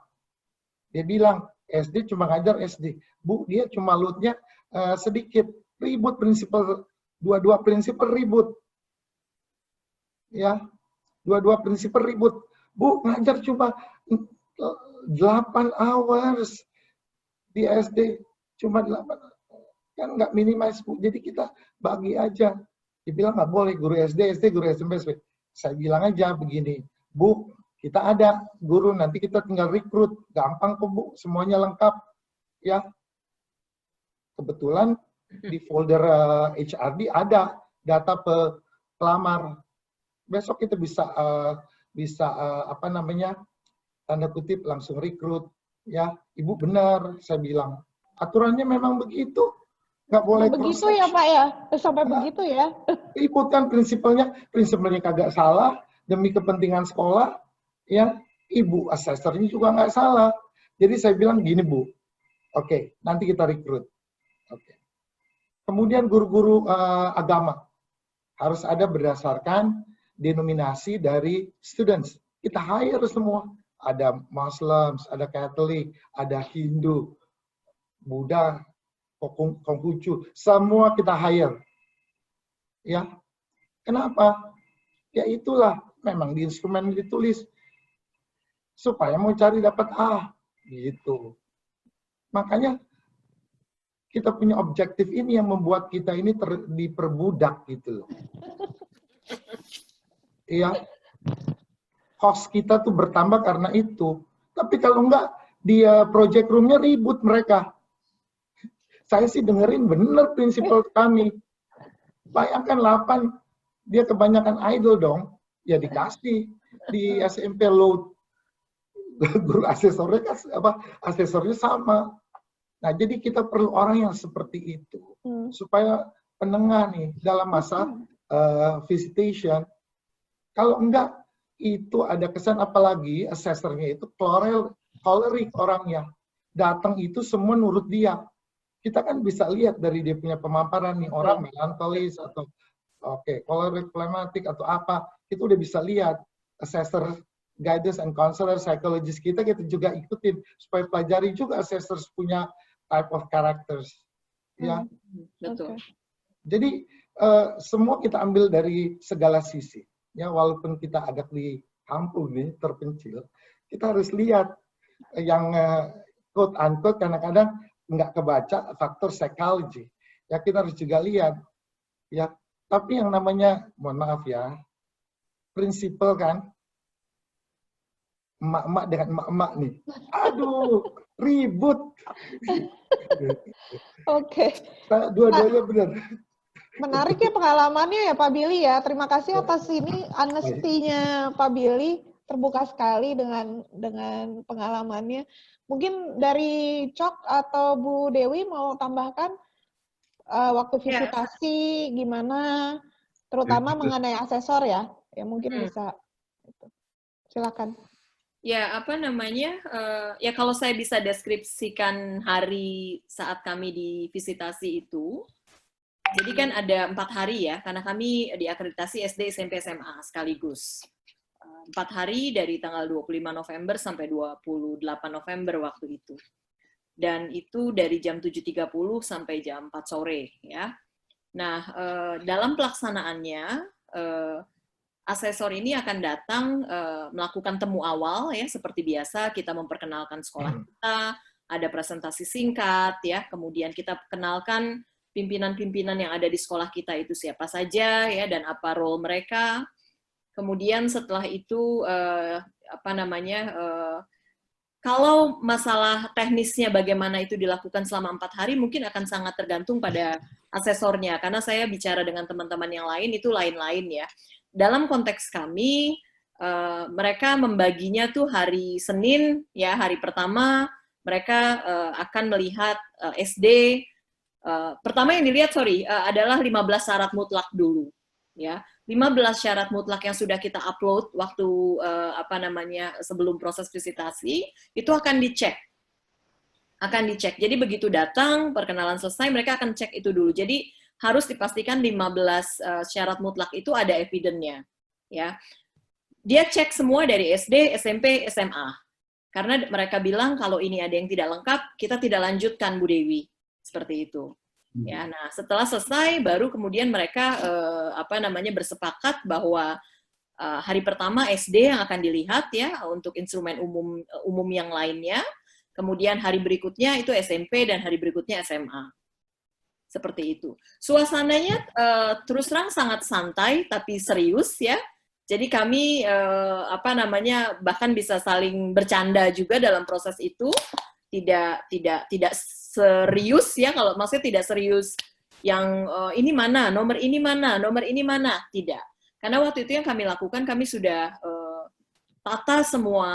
Dia bilang SD cuma ngajar SD, Bu, dia cuma loadnya sedikit, ribut prinsipal, dua-dua prinsipal ribut, ya, dua-dua prinsipal ribut. Bu, ngajar cuma 8 hours di SD, cuma 8, kan nggak minimize, Bu. Jadi kita bagi aja. Dibilang nggak boleh, guru SD, guru SMP. Saya bilang aja begini, Bu, kita ada guru, nanti kita tinggal rekrut. Gampang kok, Bu, semuanya lengkap. Ya, kebetulan di folder HRD ada data pelamar. Besok kita bisa tanda kutip langsung rekrut. Ya, Ibu benar, saya bilang. Aturannya memang begitu. Nggak boleh begitu ya Pak ya? Sampai begitu ya? Ikutan prinsipalnya kagak salah, demi kepentingan sekolah, ya, Ibu assessornya juga nggak salah. Jadi saya bilang gini, Bu, oke, nanti kita rekrut. Oke. Kemudian guru-guru agama harus ada berdasarkan denominasi dari students. Kita hire semua. Ada Muslims, ada Katolik, ada Hindu, Buddha, Konghucu, semua kita hire. Ya. Kenapa? Ya itulah, memang di instrumen ditulis supaya mau cari dapat A, gitu. Makanya kita punya objektif ini yang membuat kita ini diperbudak gitu loh. Iya. Cost kita tuh bertambah karena itu. Tapi kalau enggak, dia project room-nya ribut mereka. Saya sih dengerin bener prinsipal kami. Bayangkan 8, dia kebanyakan idol dong. Ya dikasih di SMP load. Guru asesornya kan asesornya sama. Nah, jadi kita perlu orang yang seperti itu supaya penengah nih dalam masa visitation. Kalau enggak, itu ada kesan, apalagi asesornya itu choleric orangnya. Datang itu semua nurut dia. Kita kan bisa lihat dari dia punya pemaparan nih, orang melankolis atau choleric, phlegmatic atau apa, itu udah bisa lihat. Assessor, guidance and counselor, psychologist kita juga ikutin supaya pelajari juga assessors punya type of characters. Ya. Betul. Jadi semua kita ambil dari segala sisi. Ya, walaupun kita agak dihampung nih, terpencil, kita harus lihat yang quote unquote kadang-kadang nggak kebaca faktor psychology. Ya, kita harus juga lihat. Ya, tapi yang namanya, mohon maaf ya, prinsipal kan, emak-emak dengan emak-emak nih. Aduh, ribut. Oke. Dua-duanya benar. Menarik ya pengalamannya ya Pak Billy ya. Terima kasih atas ini honesty-nya Pak Billy. terbuka sekali dengan pengalamannya. Mungkin dari Cok atau Bu Dewi mau tambahkan waktu visitasi gimana, terutama mengenai asesor ya mungkin bisa. Silakan. Ya, apa namanya? Ya kalau saya bisa deskripsikan hari saat kami di visitasi itu, jadi kan ada 4 hari ya, karena kami diakreditasi SD, SMP, SMA sekaligus. 4 hari dari tanggal 25 November sampai 28 November waktu itu. Dan itu dari jam 7.30 sampai jam 4 sore ya. Nah, dalam pelaksanaannya asesor ini akan datang melakukan temu awal ya, seperti biasa kita memperkenalkan sekolah kita, ada presentasi singkat ya, kemudian kita kenalkan pimpinan-pimpinan yang ada di sekolah kita itu siapa saja ya dan apa role mereka. Kemudian setelah itu kalau masalah teknisnya bagaimana itu dilakukan selama 4 hari mungkin akan sangat tergantung pada asesornya, karena saya bicara dengan teman-teman yang lain itu lain-lain ya. Dalam konteks kami, mereka membaginya tuh hari Senin ya, hari pertama mereka akan melihat SD. Pertama yang dilihat adalah 15 syarat mutlak dulu ya. 15 syarat mutlak yang sudah kita upload waktu sebelum proses visitasi itu akan dicek. Jadi begitu datang, perkenalan selesai, mereka akan cek itu dulu. Jadi harus dipastikan 15 syarat mutlak itu ada evidence-nya. Ya. Dia cek semua dari SD, SMP, SMA. Karena mereka bilang kalau ini ada yang tidak lengkap, kita tidak lanjutkan, Bu Dewi. Seperti itu. Ya, nah setelah selesai baru kemudian mereka bersepakat bahwa hari pertama SD yang akan dilihat ya untuk instrumen umum yang lainnya, kemudian hari berikutnya itu SMP dan hari berikutnya SMA. Seperti itu. Suasananya terus terang sangat santai tapi serius ya. Jadi kami bahkan bisa saling bercanda juga dalam proses itu. Tidak serius ya, kalau maksudnya tidak serius yang ini mana, nomor ini mana, tidak. Karena waktu itu yang kami lakukan, kami sudah tata semua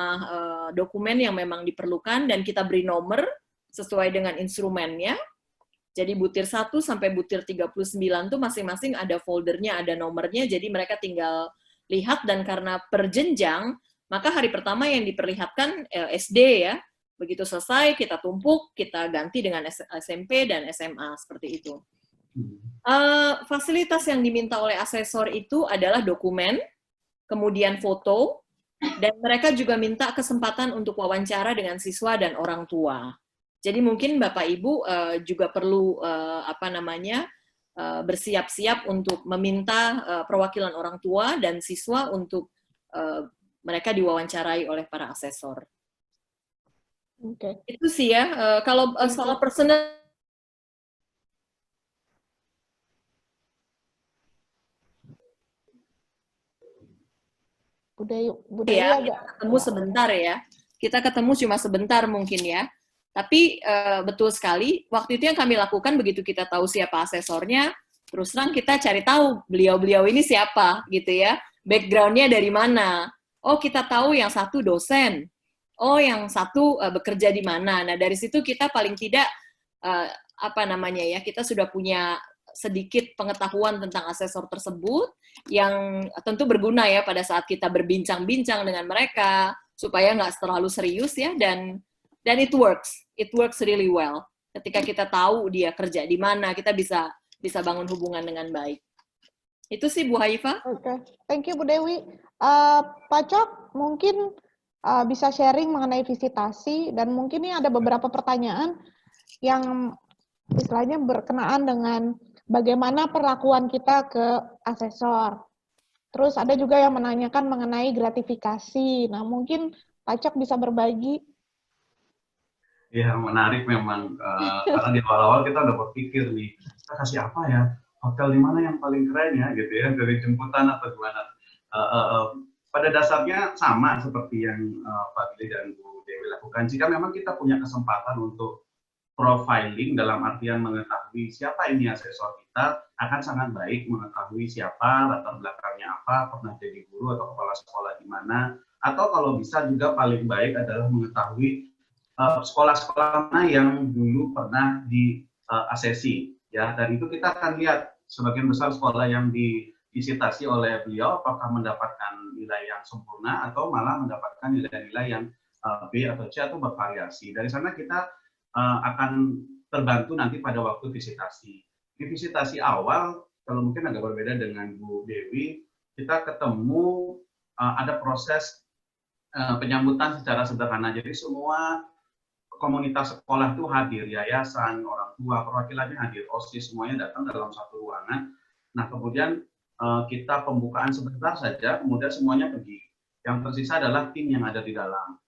dokumen yang memang diperlukan dan kita beri nomor sesuai dengan instrumennya. Jadi butir 1 sampai butir 39 tuh masing-masing ada foldernya, ada nomornya, jadi mereka tinggal lihat dan karena per jenjang, maka hari pertama yang diperlihatkan SD ya. Begitu selesai, kita tumpuk, kita ganti dengan SMP dan SMA, seperti itu. Fasilitas yang diminta oleh asesor itu adalah dokumen, kemudian foto, dan mereka juga minta kesempatan untuk wawancara dengan siswa dan orang tua. Jadi mungkin Bapak Ibu juga perlu bersiap-siap untuk meminta perwakilan orang tua dan siswa untuk mereka diwawancarai oleh para asesor. Oke. Itu sih ya, kalau soal personal budaya kita ketemu sebentar ya. Kita ketemu cuma sebentar mungkin ya. Tapi betul sekali, waktu itu yang kami lakukan begitu kita tahu siapa asesornya, terus terang kita cari tahu beliau-beliau ini siapa gitu ya. Background-nya dari mana. Oh, kita tahu yang satu dosen. Oh, yang satu bekerja di mana. Nah, dari situ kita paling tidak kita sudah punya sedikit pengetahuan tentang asesor tersebut yang tentu berguna ya pada saat kita berbincang-bincang dengan mereka supaya nggak terlalu serius ya, dan it works really well. Ketika kita tahu dia kerja di mana, kita bisa bangun hubungan dengan baik. Itu sih Bu Haifa. Oke. Thank you Bu Dewi. Pak Cok mungkin bisa sharing mengenai visitasi, dan mungkin ini ada beberapa pertanyaan yang istilahnya berkenaan dengan bagaimana perlakuan kita ke asesor. Terus ada juga yang menanyakan mengenai gratifikasi. Nah, mungkin Pak Cok bisa berbagi. Ya, menarik memang. Karena di awal-awal kita udah berpikir nih, kita kasih apa ya? Hotel di mana yang paling keren ya, gitu ya, dari jemputan atau gimana. Pada dasarnya sama seperti yang Pak Billy dan Bu Dewi lakukan. Jika memang kita punya kesempatan untuk profiling dalam artian mengetahui siapa ini asesor kita, akan sangat baik mengetahui siapa, latar belakangnya apa, pernah jadi guru atau kepala sekolah di mana, Atau kalau bisa juga paling baik adalah mengetahui sekolah-sekolah mana yang dulu pernah di-asesi, ya. Dan itu kita akan lihat sebagian besar sekolah yang disitasi oleh beliau apakah mendapatkan nilai yang sempurna atau malah mendapatkan nilai-nilai yang B atau C atau bervariasi. Dari sana kita akan terbantu nanti pada waktu visitasi. Di visitasi awal, kalau mungkin agak berbeda dengan Bu Dewi, kita ketemu ada proses penyambutan secara sederhana. Jadi semua komunitas sekolah itu hadir, yayasan, orang tua, perwakilannya hadir, OSIS, semuanya datang dalam satu ruangan. Nah, kemudian kita pembukaan sebentar saja, kemudian semuanya pergi. Yang tersisa adalah tim yang ada di dalam.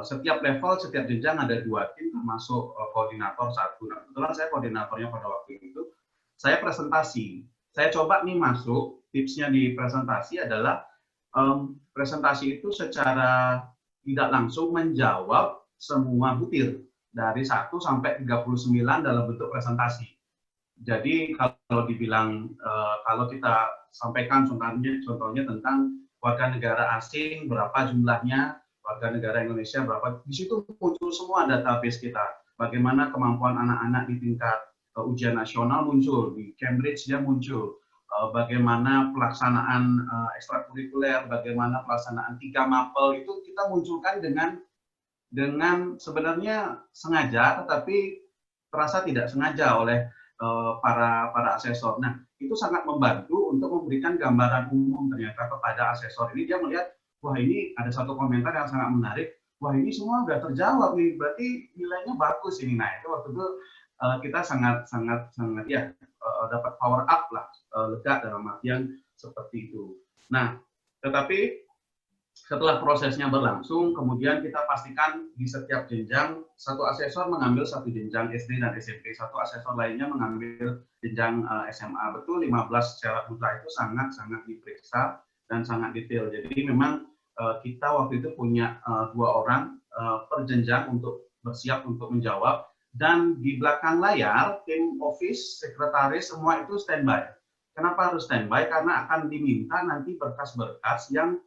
Setiap level, setiap jenjang ada 2 tim, termasuk koordinator 1. Nah, kebetulan saya koordinatornya pada waktu itu. Saya presentasi. Saya coba nih masuk, tipsnya di presentasi adalah presentasi itu secara tidak langsung menjawab semua butir dari 1 sampai 39 dalam bentuk presentasi. Jadi kalau dibilang kalau kita sampaikan contohnya tentang warga negara asing berapa jumlahnya, warga negara Indonesia berapa, di situ muncul semua database kita. Bagaimana kemampuan anak-anak di tingkat ujian nasional muncul, di Cambridge dia muncul. Bagaimana pelaksanaan ekstrakurikuler, bagaimana pelaksanaan 3 mapel itu kita munculkan dengan sebenarnya sengaja, tetapi terasa tidak sengaja oleh para asesor. Nah, itu sangat membantu untuk memberikan gambaran umum ternyata kepada asesor. Ini dia melihat, wah ini ada satu komentar yang sangat menarik, wah ini semua udah terjawab nih, berarti nilainya bagus ini. Nah, itu waktu itu kita sangat ya dapat power up lah, lega dalam artian seperti itu. Nah, tetapi setelah prosesnya berlangsung, kemudian kita pastikan di setiap jenjang satu asesor mengambil satu jenjang SD dan SMP, satu asesor lainnya mengambil jenjang SMA. Betul 15 syarat mutlak itu sangat diperiksa dan sangat detail. Jadi memang kita waktu itu punya 2 orang per jenjang untuk bersiap untuk menjawab. Dan di belakang layar, tim office, sekretaris, semua itu standby. Kenapa harus standby? Karena akan diminta nanti berkas-berkas yang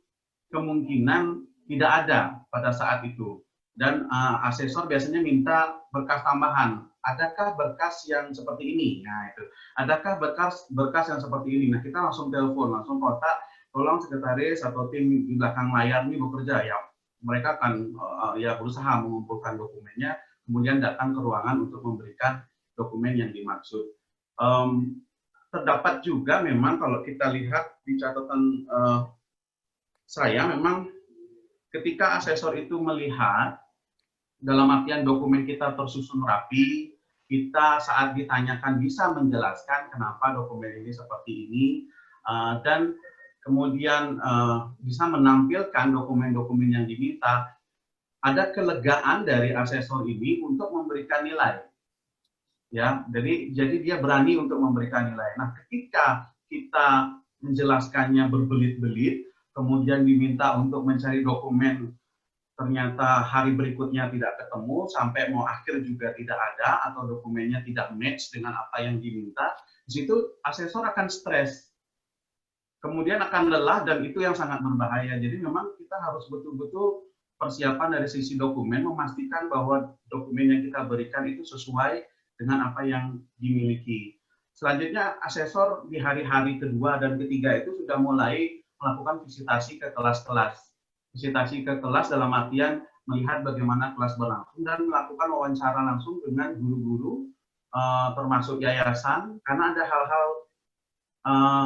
kemungkinan tidak ada pada saat itu. Dan asesor biasanya minta berkas tambahan. Adakah berkas yang seperti ini? Nah, itu. Adakah berkas yang seperti ini? Nah, kita langsung telepon, langsung kontak, tolong sekretaris atau tim di belakang layar ini bekerja. Ya, mereka akan ya berusaha mengumpulkan dokumennya, kemudian datang ke ruangan untuk memberikan dokumen yang dimaksud. Terdapat juga memang kalau kita lihat di catatan saya, memang ketika asesor itu melihat dalam artian dokumen kita tersusun rapi, kita saat ditanyakan bisa menjelaskan kenapa dokumen ini seperti ini, dan kemudian bisa menampilkan dokumen-dokumen yang diminta, ada kelegaan dari asesor ini untuk memberikan nilai. Ya, jadi dia berani untuk memberikan nilai. Nah, ketika kita menjelaskannya berbelit-belit, kemudian diminta untuk mencari dokumen, ternyata hari berikutnya tidak ketemu, sampai mau akhir juga tidak ada, atau dokumennya tidak match dengan apa yang diminta, di situ asesor akan stres. Kemudian akan lelah, dan itu yang sangat berbahaya. Jadi memang kita harus betul-betul persiapan dari sisi dokumen, memastikan bahwa dokumen yang kita berikan itu sesuai dengan apa yang dimiliki. Selanjutnya, asesor di hari-hari kedua dan ketiga itu sudah mulai melakukan visitasi ke kelas-kelas. Visitasi ke kelas dalam artian melihat bagaimana kelas berlangsung dan melakukan wawancara langsung dengan guru-guru, termasuk yayasan, karena ada hal-hal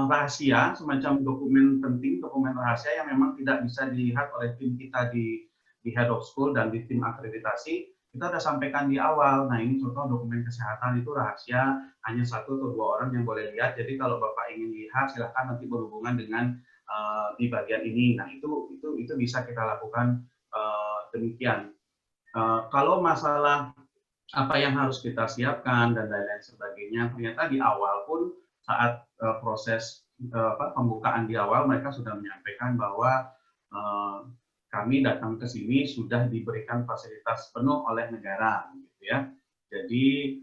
rahasia, semacam dokumen penting, dokumen rahasia yang memang tidak bisa dilihat oleh tim kita di head of school dan di tim akreditasi. Kita sudah sampaikan di awal. Nah, ini contoh dokumen kesehatan itu rahasia, hanya 1 atau 2 orang yang boleh lihat. Jadi kalau Bapak ingin lihat, silakan nanti berhubungan dengan di bagian ini. Nah, itu bisa kita lakukan demikian. Kalau masalah apa yang harus kita siapkan dan lain-lain sebagainya, ternyata di awal pun saat proses pembukaan di awal, mereka sudah menyampaikan bahwa kami datang ke sini sudah diberikan fasilitas penuh oleh negara, gitu ya. Jadi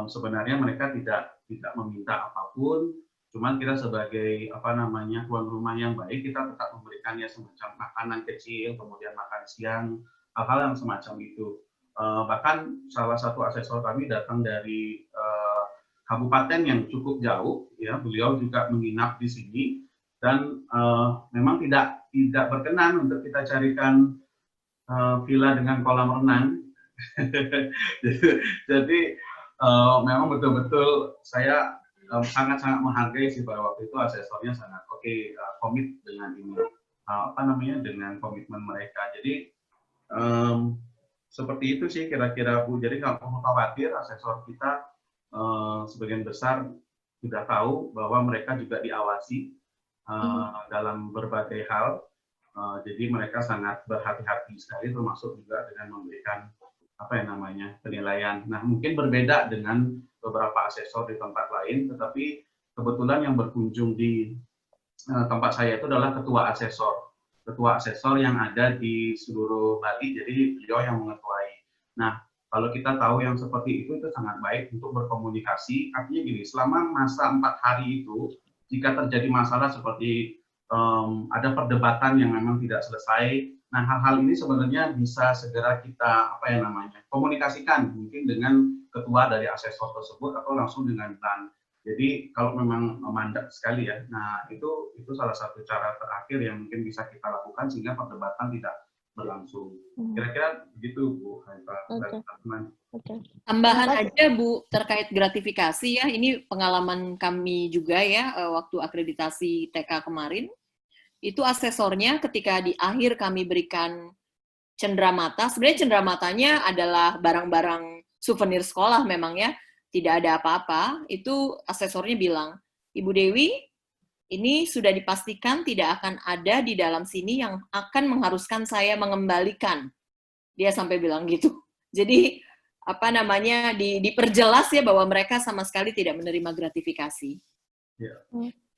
sebenarnya mereka tidak meminta apapun. Cuman kita sebagai tuan rumah yang baik, kita tetap memberikannya semacam makanan kecil, kemudian makan siang, hal-hal yang semacam itu. Bahkan salah satu asesor kami datang dari kabupaten yang cukup jauh, ya, beliau juga menginap di sini dan memang tidak berkenan untuk kita carikan villa dengan kolam renang. Jadi memang betul-betul saya sangat-sangat menghargai sih pada waktu itu asesornya sangat komit dengan ini dengan komitmen mereka. Jadi seperti itu sih kira-kira Bu. Jadi nggak perlu khawatir, asesor kita sebagian besar sudah tahu bahwa mereka juga diawasi dalam berbagai hal. Jadi mereka sangat berhati-hati sekali, termasuk juga dengan memberikan penilaian. Nah, mungkin berbeda dengan beberapa asesor di tempat lain, tetapi kebetulan yang berkunjung di tempat saya itu adalah ketua asesor yang ada di seluruh Bali, jadi beliau yang mengetuai. Nah, kalau kita tahu yang seperti itu sangat baik untuk berkomunikasi. Artinya gini, selama masa 4 hari itu, jika terjadi masalah seperti ada perdebatan yang memang tidak selesai, nah hal-hal ini sebenarnya bisa segera kita komunikasikan mungkin dengan ketua dari asesor tersebut atau langsung dengan dan. Jadi kalau memang mandat sekali ya, nah itu salah satu cara terakhir yang mungkin bisa kita lakukan sehingga perdebatan tidak berlangsung. Kira-kira begitu Bu. Tambahan aja Bu terkait gratifikasi ya, ini pengalaman kami juga ya waktu akreditasi TK kemarin. Itu asesornya ketika di akhir kami berikan cenderamata, sebenarnya cendeраmatanya adalah barang-barang souvenir sekolah memang ya, tidak ada apa-apa, itu asesornya bilang, Ibu Dewi, ini sudah dipastikan tidak akan ada di dalam sini yang akan mengharuskan saya mengembalikan. Dia sampai bilang gitu. Jadi, diperjelas ya bahwa mereka sama sekali tidak menerima gratifikasi.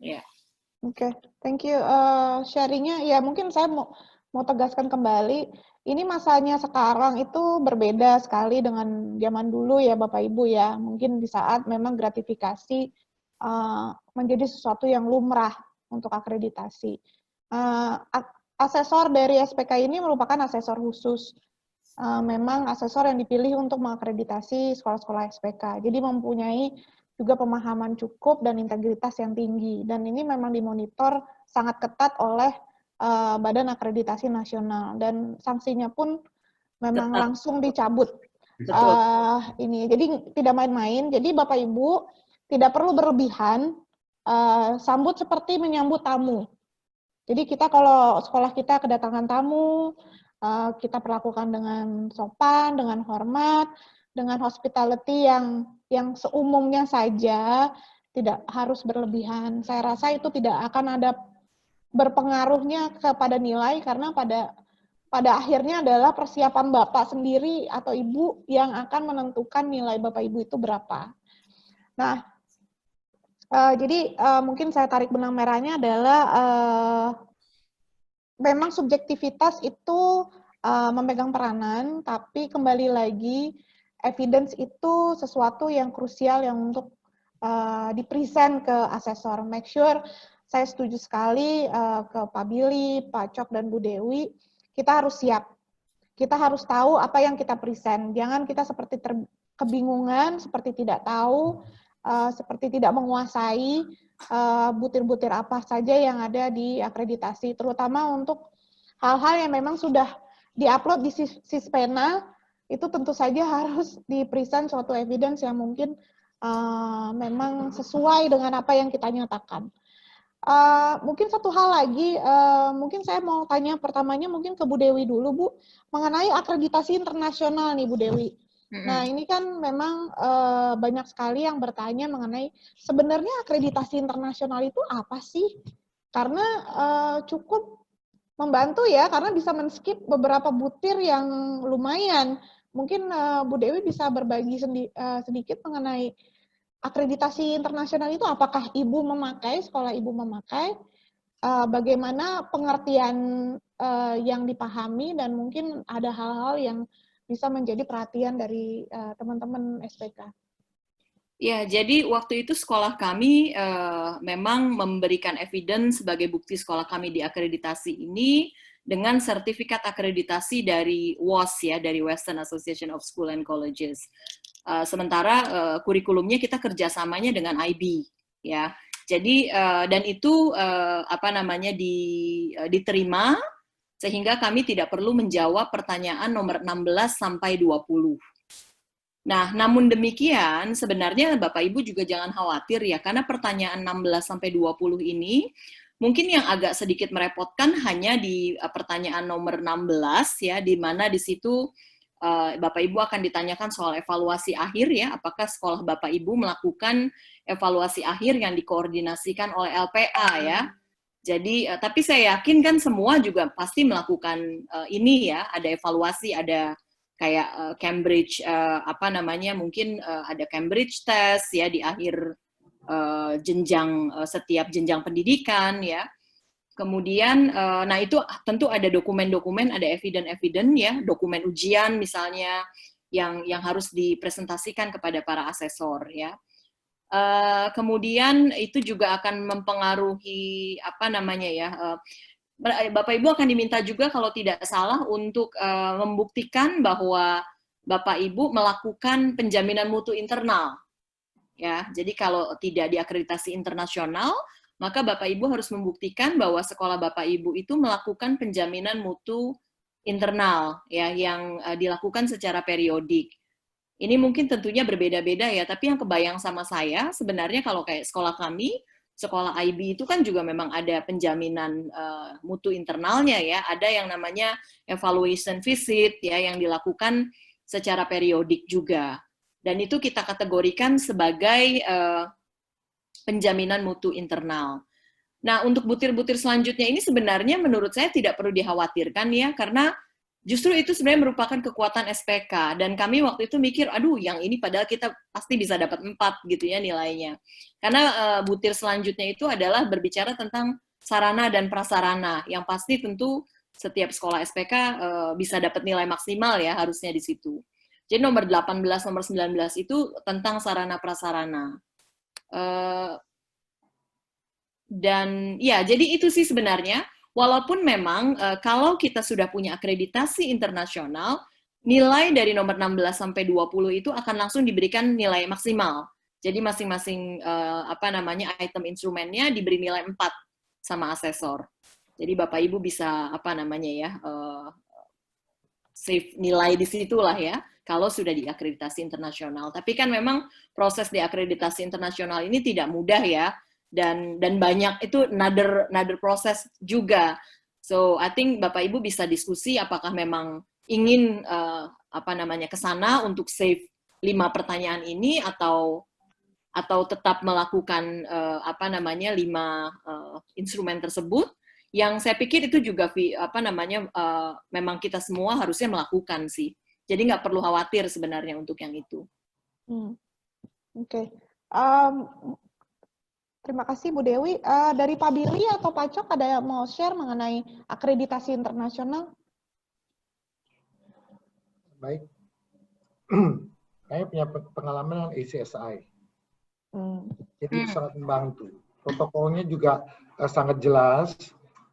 Ya. Oke, thank you sharingnya. Ya mungkin saya mau tegaskan kembali, ini masanya sekarang itu berbeda sekali dengan zaman dulu ya Bapak Ibu ya. Mungkin di saat memang gratifikasi menjadi sesuatu yang lumrah untuk akreditasi. Asesor dari SPK ini merupakan asesor khusus. Memang asesor yang dipilih untuk mengakreditasi sekolah-sekolah SPK. Jadi mempunyai juga pemahaman cukup dan integritas yang tinggi. Dan ini memang dimonitor sangat ketat oleh Badan Akreditasi Nasional. Dan sanksinya pun memang langsung dicabut. Ini jadi tidak main-main. Jadi Bapak Ibu tidak perlu berlebihan, sambut seperti menyambut tamu. Jadi kita kalau sekolah kita kedatangan tamu, kita perlakukan dengan sopan, dengan hormat, dengan hospitality yang seumumnya saja, tidak harus berlebihan. Saya rasa itu tidak akan ada berpengaruhnya kepada nilai, karena pada akhirnya adalah persiapan Bapak sendiri atau Ibu yang akan menentukan nilai Bapak Ibu itu berapa. Nah, jadi mungkin saya tarik benang merahnya adalah memang subjektivitas itu memegang peranan, tapi kembali lagi evidence itu sesuatu yang krusial yang untuk dipresent ke asesor. Make sure, saya setuju sekali ke Pak Billy, Pak Cok, dan Bu Dewi, kita harus siap. Kita harus tahu apa yang kita present. Jangan kita seperti kebingungan, seperti tidak tahu, seperti tidak menguasai butir-butir apa saja yang ada di akreditasi, terutama untuk hal-hal yang memang sudah diupload di Sispena, itu tentu saja harus di-present suatu evidence yang mungkin memang sesuai dengan apa yang kita nyatakan. Mungkin satu hal lagi, mungkin saya mau tanya pertamanya mungkin ke Bu Dewi dulu, Bu, mengenai akreditasi internasional nih Bu Dewi. Nah ini kan memang banyak sekali yang bertanya mengenai sebenarnya akreditasi internasional itu apa sih? Karena cukup membantu ya, karena bisa men-skip beberapa butir yang lumayan. Mungkin Bu Dewi bisa berbagi sedikit mengenai akreditasi internasional itu, apakah Ibu memakai, sekolah Ibu memakai, bagaimana pengertian yang dipahami, dan mungkin ada hal-hal yang bisa menjadi perhatian dari teman-teman SPK. Ya, jadi waktu itu sekolah kami memang memberikan evidence sebagai bukti sekolah kami diakreditasi ini dengan sertifikat akreditasi dari WAS ya, dari Western Association of School and Colleges. Sementara kurikulumnya kita kerjasamanya dengan IB ya. Jadi dan itu diterima sehingga kami tidak perlu menjawab pertanyaan nomor 16 sampai 20. Nah, namun demikian sebenarnya Bapak Ibu juga jangan khawatir ya, karena pertanyaan 16 sampai 20 ini mungkin yang agak sedikit merepotkan hanya di pertanyaan nomor 16 ya, di mana di situ Bapak Ibu akan ditanyakan soal evaluasi akhir ya, apakah sekolah Bapak Ibu melakukan evaluasi akhir yang dikoordinasikan oleh LPA ya. Jadi, tapi saya yakin kan semua juga pasti melakukan ini ya, ada evaluasi, ada kayak Cambridge mungkin ada Cambridge test ya di akhir setiap jenjang pendidikan ya. Kemudian nah itu tentu ada dokumen-dokumen, ada evidence ya, dokumen ujian misalnya yang harus dipresentasikan kepada para asesor ya. Kemudian itu juga akan mempengaruhi Bapak Ibu akan diminta juga kalau tidak salah untuk membuktikan bahwa Bapak Ibu melakukan penjaminan mutu internal. Ya, jadi kalau tidak diakreditasi internasional, maka Bapak Ibu harus membuktikan bahwa sekolah Bapak Ibu itu melakukan penjaminan mutu internal ya yang dilakukan secara periodik. Ini mungkin tentunya berbeda-beda ya, tapi yang kebayang sama saya sebenarnya kalau kayak sekolah kami, sekolah IB itu kan juga memang ada penjaminan mutu internalnya ya, ada yang namanya evaluation visit ya yang dilakukan secara periodik juga. Dan itu kita kategorikan sebagai penjaminan mutu internal. Nah, untuk butir-butir selanjutnya ini sebenarnya menurut saya tidak perlu dikhawatirkan ya, karena justru itu sebenarnya merupakan kekuatan SPK, dan kami waktu itu mikir, aduh yang ini padahal kita pasti bisa dapat 4 gitu ya nilainya. Karena butir selanjutnya itu adalah berbicara tentang sarana dan prasarana, yang pasti tentu setiap sekolah SPK bisa dapat nilai maksimal ya harusnya di situ. Jadi nomor 18, nomor 19 itu tentang sarana prasarana. Dan ya, jadi itu sih sebenarnya. Walaupun memang kalau kita sudah punya akreditasi internasional, nilai dari nomor 16 sampai 20 itu akan langsung diberikan nilai maksimal. Jadi masing-masing item instrumennya diberi nilai 4 sama asesor. Jadi Bapak Ibu bisa save nilai di situlah ya kalau sudah diakreditasi internasional. Tapi kan memang proses diakreditasi internasional ini tidak mudah ya. Dan banyak itu another proses juga. So I think Bapak Ibu bisa diskusi apakah memang ingin ke sana untuk save 5 pertanyaan ini atau tetap melakukan 5 instrumen tersebut. Yang saya pikir itu juga memang kita semua harusnya melakukan sih. Jadi nggak perlu khawatir sebenarnya untuk yang itu. Oke. Terima kasih Bu Dewi. Dari Pak Billy atau Pak Cok ada yang mau share mengenai akreditasi internasional? Baik. Saya punya pengalaman dengan ACSI. Jadi sangat membantu. Protokolnya juga sangat jelas.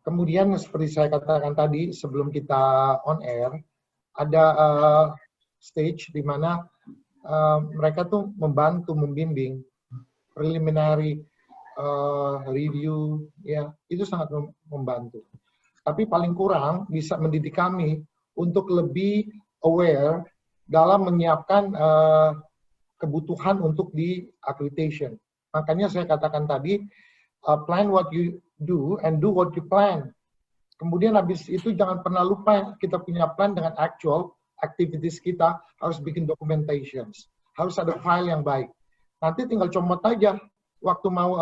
Kemudian seperti saya katakan tadi sebelum kita on air, ada stage di mana mereka tuh membantu, membimbing preliminary review, ya itu sangat membantu. Tapi paling kurang bisa mendidik kami untuk lebih aware dalam menyiapkan kebutuhan untuk di accreditation. Makanya saya katakan tadi, plan what you do and do what you plan. Kemudian habis itu jangan pernah lupa kita punya plan dengan actual activities kita, harus bikin documentations, harus ada file yang baik. Nanti tinggal comot aja. Waktu mau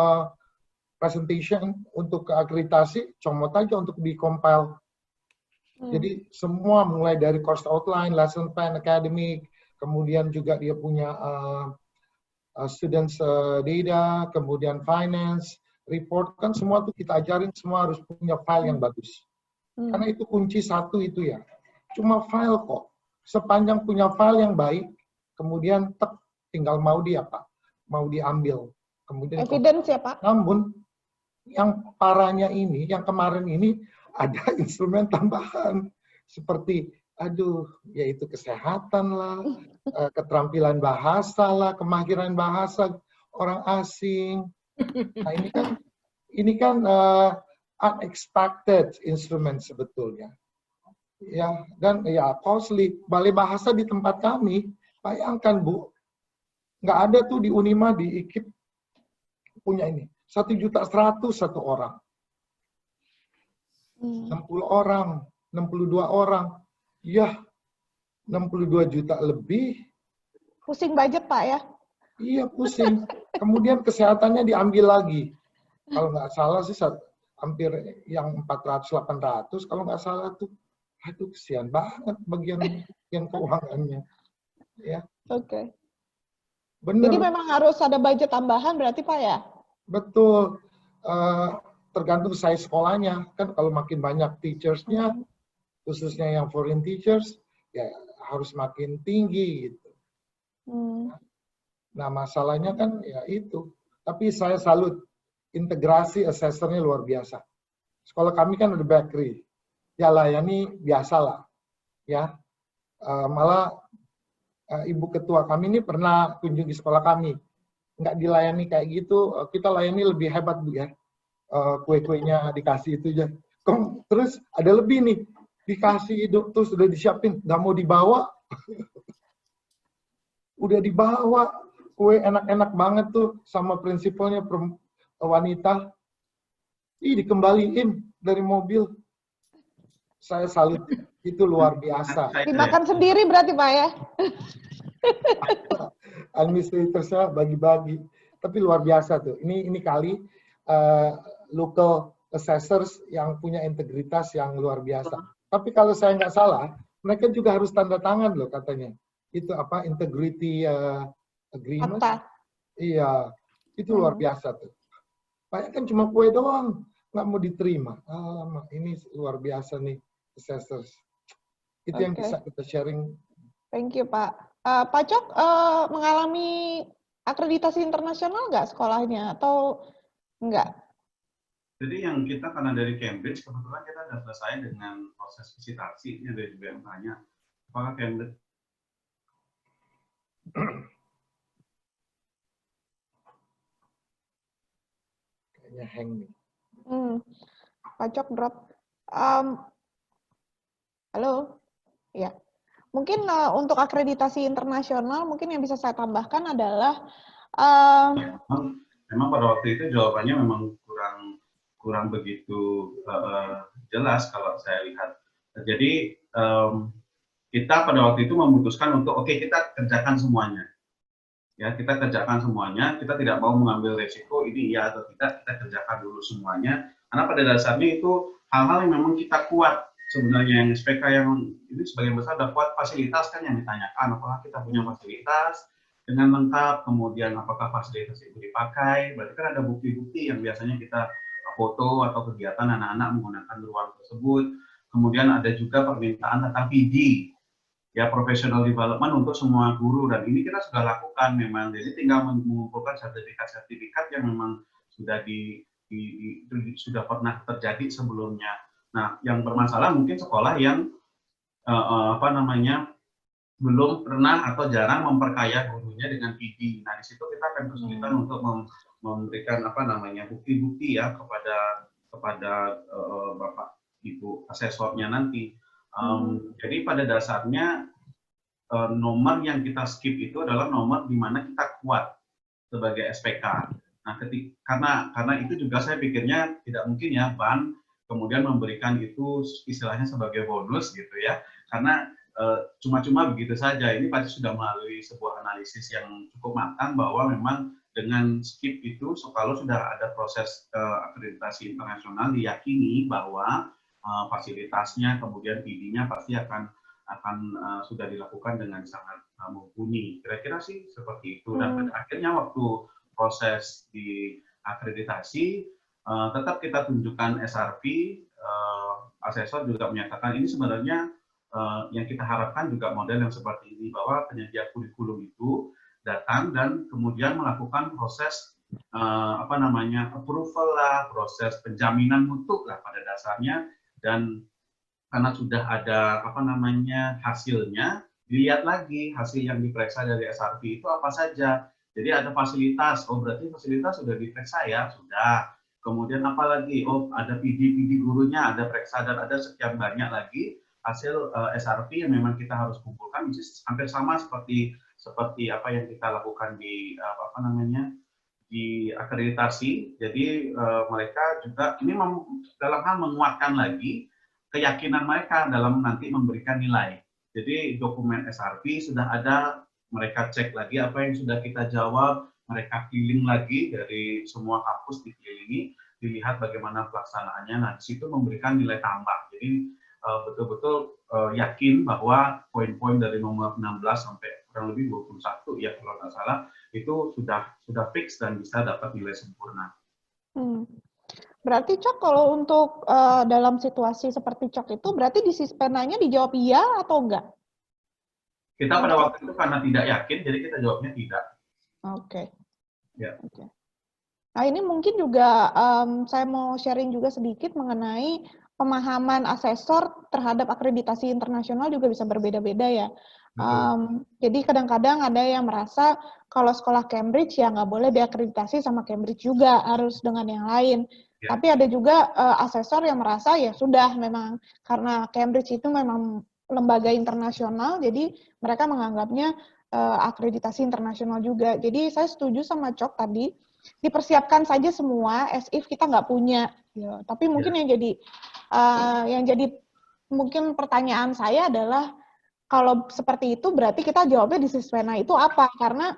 presentation untuk akreditasi, comot aja untuk di-compile. Jadi semua mulai dari course outline, lesson plan, academic, kemudian juga dia punya students data, kemudian finance, report, kan semua tuh kita ajarin semua harus punya file yang bagus. Karena itu kunci satu itu ya. Cuma file kok. Sepanjang punya file yang baik, kemudian tinggal mau dia apa. mau diambil. Kemudian Evidence ya Pak? namun yang parahnya ini, yang kemarin ini ada instrumen tambahan seperti yaitu kesehatan lah, keterampilan bahasa lah, kemahiran bahasa orang asing. Nah ini kan unexpected instrumen sebetulnya. Ya, dan ya costly. Balai bahasa di tempat kami, bayangkan Bu, nggak ada tuh di Unima, di IKIP punya ini. 1.100.000 satu orang. 60 orang, 62 orang. Ya, 62 juta lebih. Pusing budget Pak ya? Iya, pusing. Kemudian kesehatannya diambil lagi. Kalau nggak salah sih hampir yang 400-800, kalau nggak salah tuh. Aduh, kesian banget bagian keuangannya. Ya. Oke. Benar. Jadi memang harus ada budget tambahan berarti Pak ya? Betul. Tergantung size sekolahnya. Kan kalau makin banyak teachers-nya, khususnya yang foreign teachers, ya harus makin tinggi gitu. Nah, masalahnya kan ya itu. Tapi saya salut. Integrasi assessornya luar biasa. Sekolah kami kan ada bakery. Ya layani biasalah. Ya. Malah Ibu Ketua kami ini pernah kunjungi sekolah kami. Nggak dilayani kayak gitu, kita layani lebih hebat Bu ya. Kue-kuenya dikasih itu aja. Terus ada lebih nih, dikasih itu terus sudah disiapin, nggak mau dibawa. Udah dibawa, kue enak-enak banget tuh sama prinsipalnya wanita. Dikembaliin dari mobil. Saya salut, itu luar biasa. Dimakan sendiri berarti Pak ya? Administratornya bagi-bagi, tapi luar biasa tuh. Ini kali local assessors yang punya integritas yang luar biasa. Tapi kalau saya nggak salah, mereka juga harus tanda tangan loh katanya. Itu apa, integrity agreement? Iya, itu luar biasa tuh. Banyak kan cuma kue doang, nggak mau diterima. Ini luar biasa nih assessors. Itu yang bisa kita sharing. Thank you Pak. Pak Cok mengalami akreditasi internasional nggak sekolahnya atau enggak? Jadi yang kita karena dari Cambridge, kebetulan kita sudah selesai dengan proses visitasi. Ini ada juga yang tanya, apakah Cambridge? Kayaknya hang nih. Pak Cok drop. Halo? Ya. Mungkin untuk akreditasi internasional, mungkin yang bisa saya tambahkan adalah memang pada waktu itu jawabannya memang kurang begitu jelas kalau saya lihat. Jadi kita pada waktu itu memutuskan untuk kita kerjakan semuanya. Ya, kita kerjakan semuanya. Kita tidak mau mengambil resiko ini iya atau tidak. Kita kerjakan dulu semuanya. Karena pada dasarnya itu hal-hal yang memang kita kuat. Sebenarnya yang SPK yang ini sebagian besar ada kuat fasilitas kan yang ditanyakan, apakah kita punya fasilitas dengan lengkap, kemudian apakah fasilitas itu dipakai, berarti kan ada bukti-bukti yang biasanya kita foto atau kegiatan anak-anak menggunakan ruang tersebut, kemudian ada juga permintaan tentang PD, ya professional development untuk semua guru, dan ini kita sudah lakukan memang, jadi tinggal mengumpulkan sertifikat-sertifikat yang memang sudah sudah pernah terjadi sebelumnya. Nah, yang bermasalah mungkin sekolah yang belum pernah atau jarang memperkaya gurunya dengan PD. Nah, di situ kita akan kesulitan untuk memberikan bukti-bukti ya kepada Bapak Ibu asesornya nanti. Jadi pada dasarnya nomor yang kita skip itu adalah nomor di mana kita kuat sebagai SPK. Nah, karena itu juga saya pikirnya tidak mungkin ya BAN kemudian memberikan itu istilahnya sebagai bonus gitu ya, karena cuma-cuma begitu saja. Ini pasti sudah melalui sebuah analisis yang cukup matang bahwa memang dengan skip itu kalau sudah ada proses akreditasi internasional diyakini bahwa fasilitasnya kemudian PD-nya pasti akan sudah dilakukan dengan sangat mumpuni. Kira-kira sih seperti itu. Dan pada akhirnya waktu proses di akreditasi tetap kita tunjukkan SRP, asesor juga menyatakan ini sebenarnya yang kita harapkan juga model yang seperti ini, bahwa penyedia kurikulum itu datang dan kemudian melakukan proses approval lah, proses penjaminan mutu lah pada dasarnya, dan karena sudah ada hasilnya, dilihat lagi hasil yang diperiksa dari SRP itu apa saja. Jadi ada fasilitas, oh berarti fasilitas sudah diperiksa ya, sudah. Kemudian apa lagi? Oh ada PD gurunya, ada periksa, dan ada sekian banyak lagi hasil SRP yang memang kita harus kumpulkan, hampir sama seperti apa yang kita lakukan di di akreditasi. Jadi mereka juga ini dalam hal menguatkan lagi keyakinan mereka dalam nanti memberikan nilai. Jadi dokumen SRP sudah ada, mereka cek lagi apa yang sudah kita jawab, mereka keliling lagi dari semua kampus dikelilingi, dilihat bagaimana pelaksanaannya. Nah, di situ memberikan nilai tambah. Jadi betul-betul yakin bahwa poin-poin dari nomor 16 sampai kurang lebih 21 ya kalau nggak salah itu sudah fix dan bisa dapat nilai sempurna. Berarti Cok, kalau untuk dalam situasi seperti Cok itu, berarti di sispenanya dijawab iya atau enggak? Kita pada waktu itu karena tidak yakin, jadi kita jawabnya tidak. Oke. Ya. Okay. Nah ini mungkin juga saya mau sharing juga sedikit mengenai pemahaman asesor terhadap akreditasi internasional juga bisa berbeda-beda ya. Jadi kadang-kadang ada yang merasa kalau sekolah Cambridge ya nggak boleh diakreditasi sama Cambridge juga, harus dengan yang lain. Ya. Tapi ada juga asesor yang merasa ya sudah memang karena Cambridge itu memang lembaga internasional, jadi mereka menganggapnya akreditasi internasional juga. Jadi saya setuju sama Cok tadi, dipersiapkan saja semua as if kita nggak punya. Ya. Tapi mungkin yang jadi mungkin pertanyaan saya adalah kalau seperti itu berarti kita jawabnya di Siswena itu apa? Karena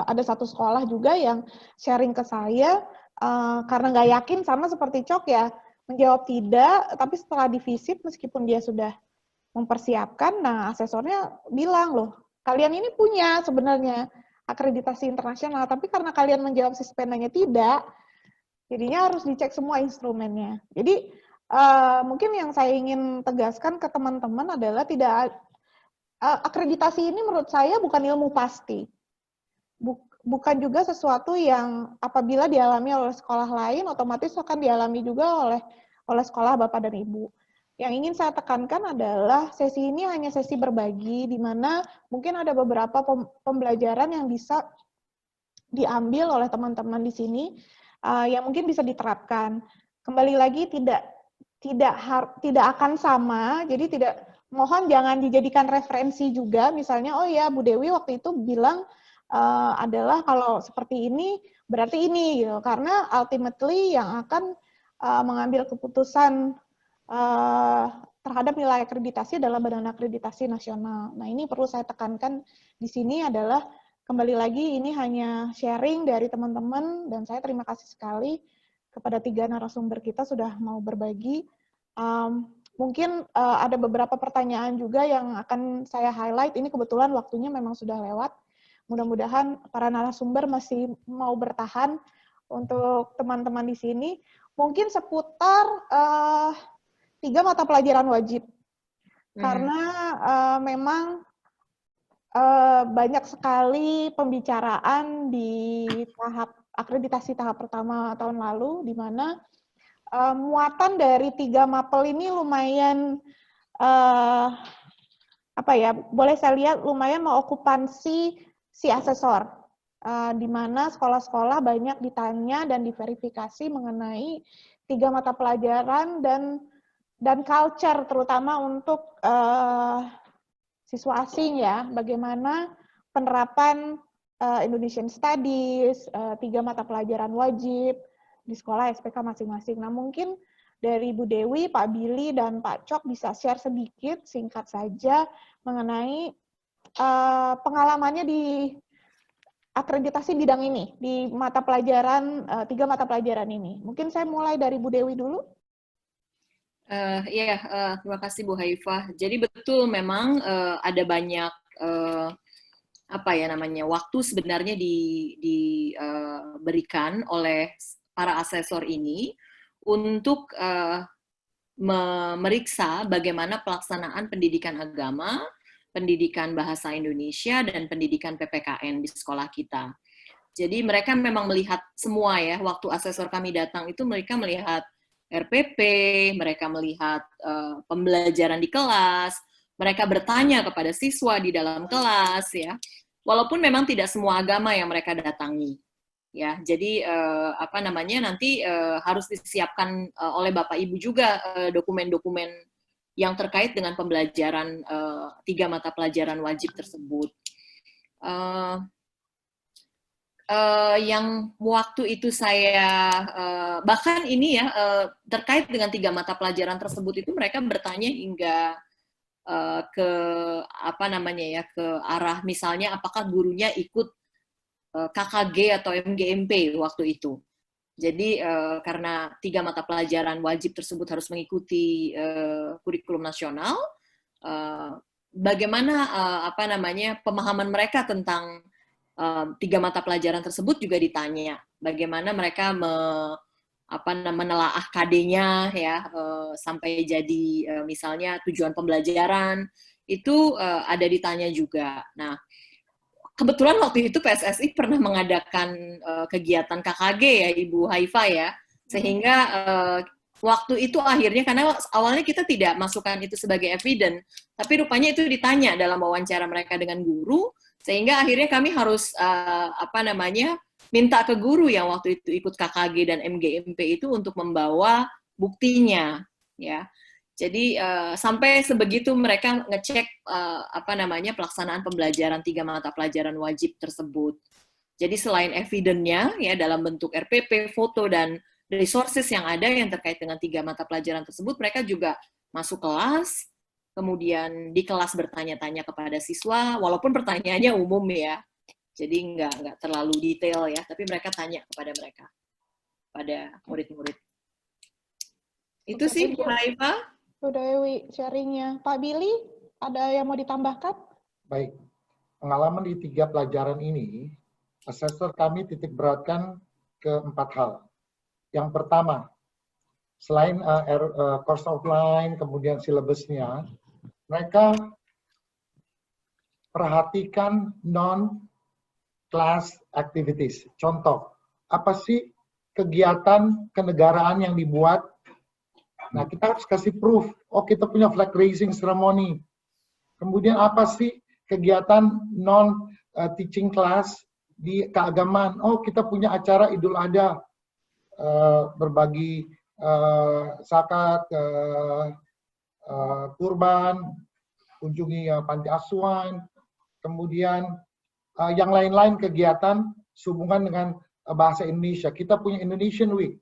ada satu sekolah juga yang sharing ke saya karena nggak yakin sama seperti Cok ya, menjawab tidak, tapi setelah divisit meskipun dia sudah mempersiapkan, nah asesornya bilang loh, kalian ini punya sebenarnya akreditasi internasional, tapi karena kalian menjawab Siswenanya tidak, jadinya harus dicek semua instrumennya. Jadi mungkin yang saya ingin tegaskan ke teman-teman adalah akreditasi ini menurut saya bukan ilmu pasti. Bukan juga sesuatu yang apabila dialami oleh sekolah lain, otomatis akan dialami juga oleh sekolah Bapak dan Ibu. Yang ingin saya tekankan adalah sesi ini hanya sesi berbagi, di mana mungkin ada beberapa pembelajaran yang bisa diambil oleh teman-teman di sini, yang mungkin bisa diterapkan. Kembali lagi tidak akan sama, jadi mohon jangan dijadikan referensi juga, misalnya, oh ya Bu Dewi waktu itu bilang, adalah kalau seperti ini berarti ini gitu. Karena ultimately yang akan mengambil keputusan terhadap nilai akreditasi adalah Badan Akreditasi Nasional. Nah ini perlu saya tekankan di sini adalah kembali lagi ini hanya sharing dari teman-teman dan saya terima kasih sekali kepada 3 narasumber kita sudah mau berbagi. Mungkin ada beberapa pertanyaan juga yang akan saya highlight. Ini kebetulan waktunya memang sudah lewat. Mudah-mudahan para narasumber masih mau bertahan untuk teman-teman di sini. Mungkin seputar 3 mata pelajaran wajib. Karena memang banyak sekali pembicaraan di tahap akreditasi tahap pertama tahun lalu, di mana muatan dari 3 mapel ini lumayan boleh saya lihat lumayan mengokupansi si asesor, di mana sekolah-sekolah banyak ditanya dan diverifikasi mengenai 3 mata pelajaran dan culture, terutama untuk siswa asing ya, bagaimana penerapan Indonesian Studies, 3 mata pelajaran wajib di sekolah SPK masing-masing. Nah mungkin dari Bu Dewi, Pak Billy, dan Pak Cok bisa share sedikit, singkat saja, mengenai pengalamannya di akreditasi bidang ini, di mata pelajaran, 3 mata pelajaran ini. Mungkin saya mulai dari Bu Dewi dulu. Terima kasih Bu Haifah. Jadi betul memang ada banyak waktu sebenarnya diberikan oleh para asesor ini untuk memeriksa bagaimana pelaksanaan pendidikan agama pendidikan bahasa Indonesia dan pendidikan PPKN di sekolah kita. Jadi mereka memang melihat semua ya, waktu asesor kami datang itu mereka melihat RPP, mereka melihat pembelajaran di kelas, mereka bertanya kepada siswa di dalam kelas ya. Walaupun memang tidak semua agama yang mereka datangi. Ya, jadi nanti harus disiapkan oleh Bapak Ibu juga dokumen-dokumen yang terkait dengan pembelajaran 3 mata pelajaran wajib tersebut. Yang waktu itu saya bahkan ini ya terkait dengan 3 mata pelajaran tersebut itu mereka bertanya hingga ke ke arah misalnya apakah gurunya ikut KKG atau MGMP waktu itu. Jadi karena 3 mata pelajaran wajib tersebut harus mengikuti kurikulum nasional, bagaimana pemahaman mereka tentang 3 mata pelajaran tersebut juga ditanya. Bagaimana mereka menelaah KD-nya ya sampai jadi misalnya tujuan pembelajaran itu ada ditanya juga. Nah, kebetulan waktu itu PSSI pernah mengadakan kegiatan KKG ya Ibu Haifa ya, sehingga waktu itu akhirnya karena awalnya kita tidak masukkan itu sebagai evidence, tapi rupanya itu ditanya dalam wawancara mereka dengan guru, sehingga akhirnya kami harus minta ke guru yang waktu itu ikut KKG dan MGMP itu untuk membawa buktinya ya. Jadi sampai sebegitu mereka ngecek pelaksanaan pembelajaran 3 mata pelajaran wajib tersebut. Jadi selain evidence-nya ya dalam bentuk RPP, foto dan resources yang ada yang terkait dengan 3 mata pelajaran tersebut, mereka juga masuk kelas, kemudian di kelas bertanya-tanya kepada siswa, walaupun pertanyaannya umum ya, jadi nggak terlalu detail ya, tapi mereka tanya kepada mereka, pada murid-murid. Itu sih, Bu Haifa. Udah Dewi sharingnya. Pak Billy, ada yang mau ditambahkan? Baik, pengalaman di 3 pelajaran ini, asesor kami titik beratkan ke 4 hal. Yang pertama, selain course outline, kemudian silabusnya, mereka perhatikan non-class activities. Contoh, apa sih kegiatan kenegaraan yang dibuat? Nah, kita harus kasih proof. Oh, kita punya flag raising ceremony. Kemudian apa sih kegiatan non-teaching class di keagamaan? Oh, kita punya acara Idul Adha. Berbagi zakat, kurban, kunjungi panti asuhan. Kemudian yang lain-lain kegiatan sehubungan dengan bahasa Indonesia. Kita punya Indonesian Week,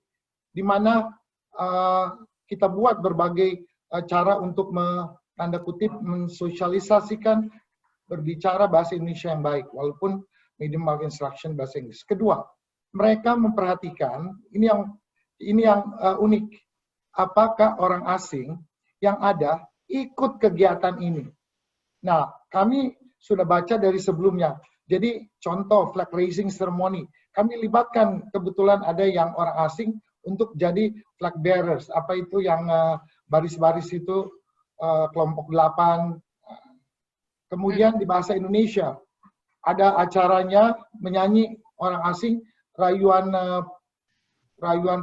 di mana kita buat berbagai cara untuk tanda kutip mensosialisasikan berbicara bahasa Indonesia yang baik, walaupun medium of instruction bahasa Inggris. Kedua, mereka memperhatikan ini yang unik. Apakah orang asing yang ada ikut kegiatan ini? Nah, kami sudah baca dari sebelumnya. Jadi contoh flag raising ceremony, kami libatkan kebetulan ada yang orang asing untuk jadi flag bearers. Apa itu yang baris-baris itu kelompok 8. Kemudian di bahasa Indonesia ada acaranya menyanyi orang asing rayuan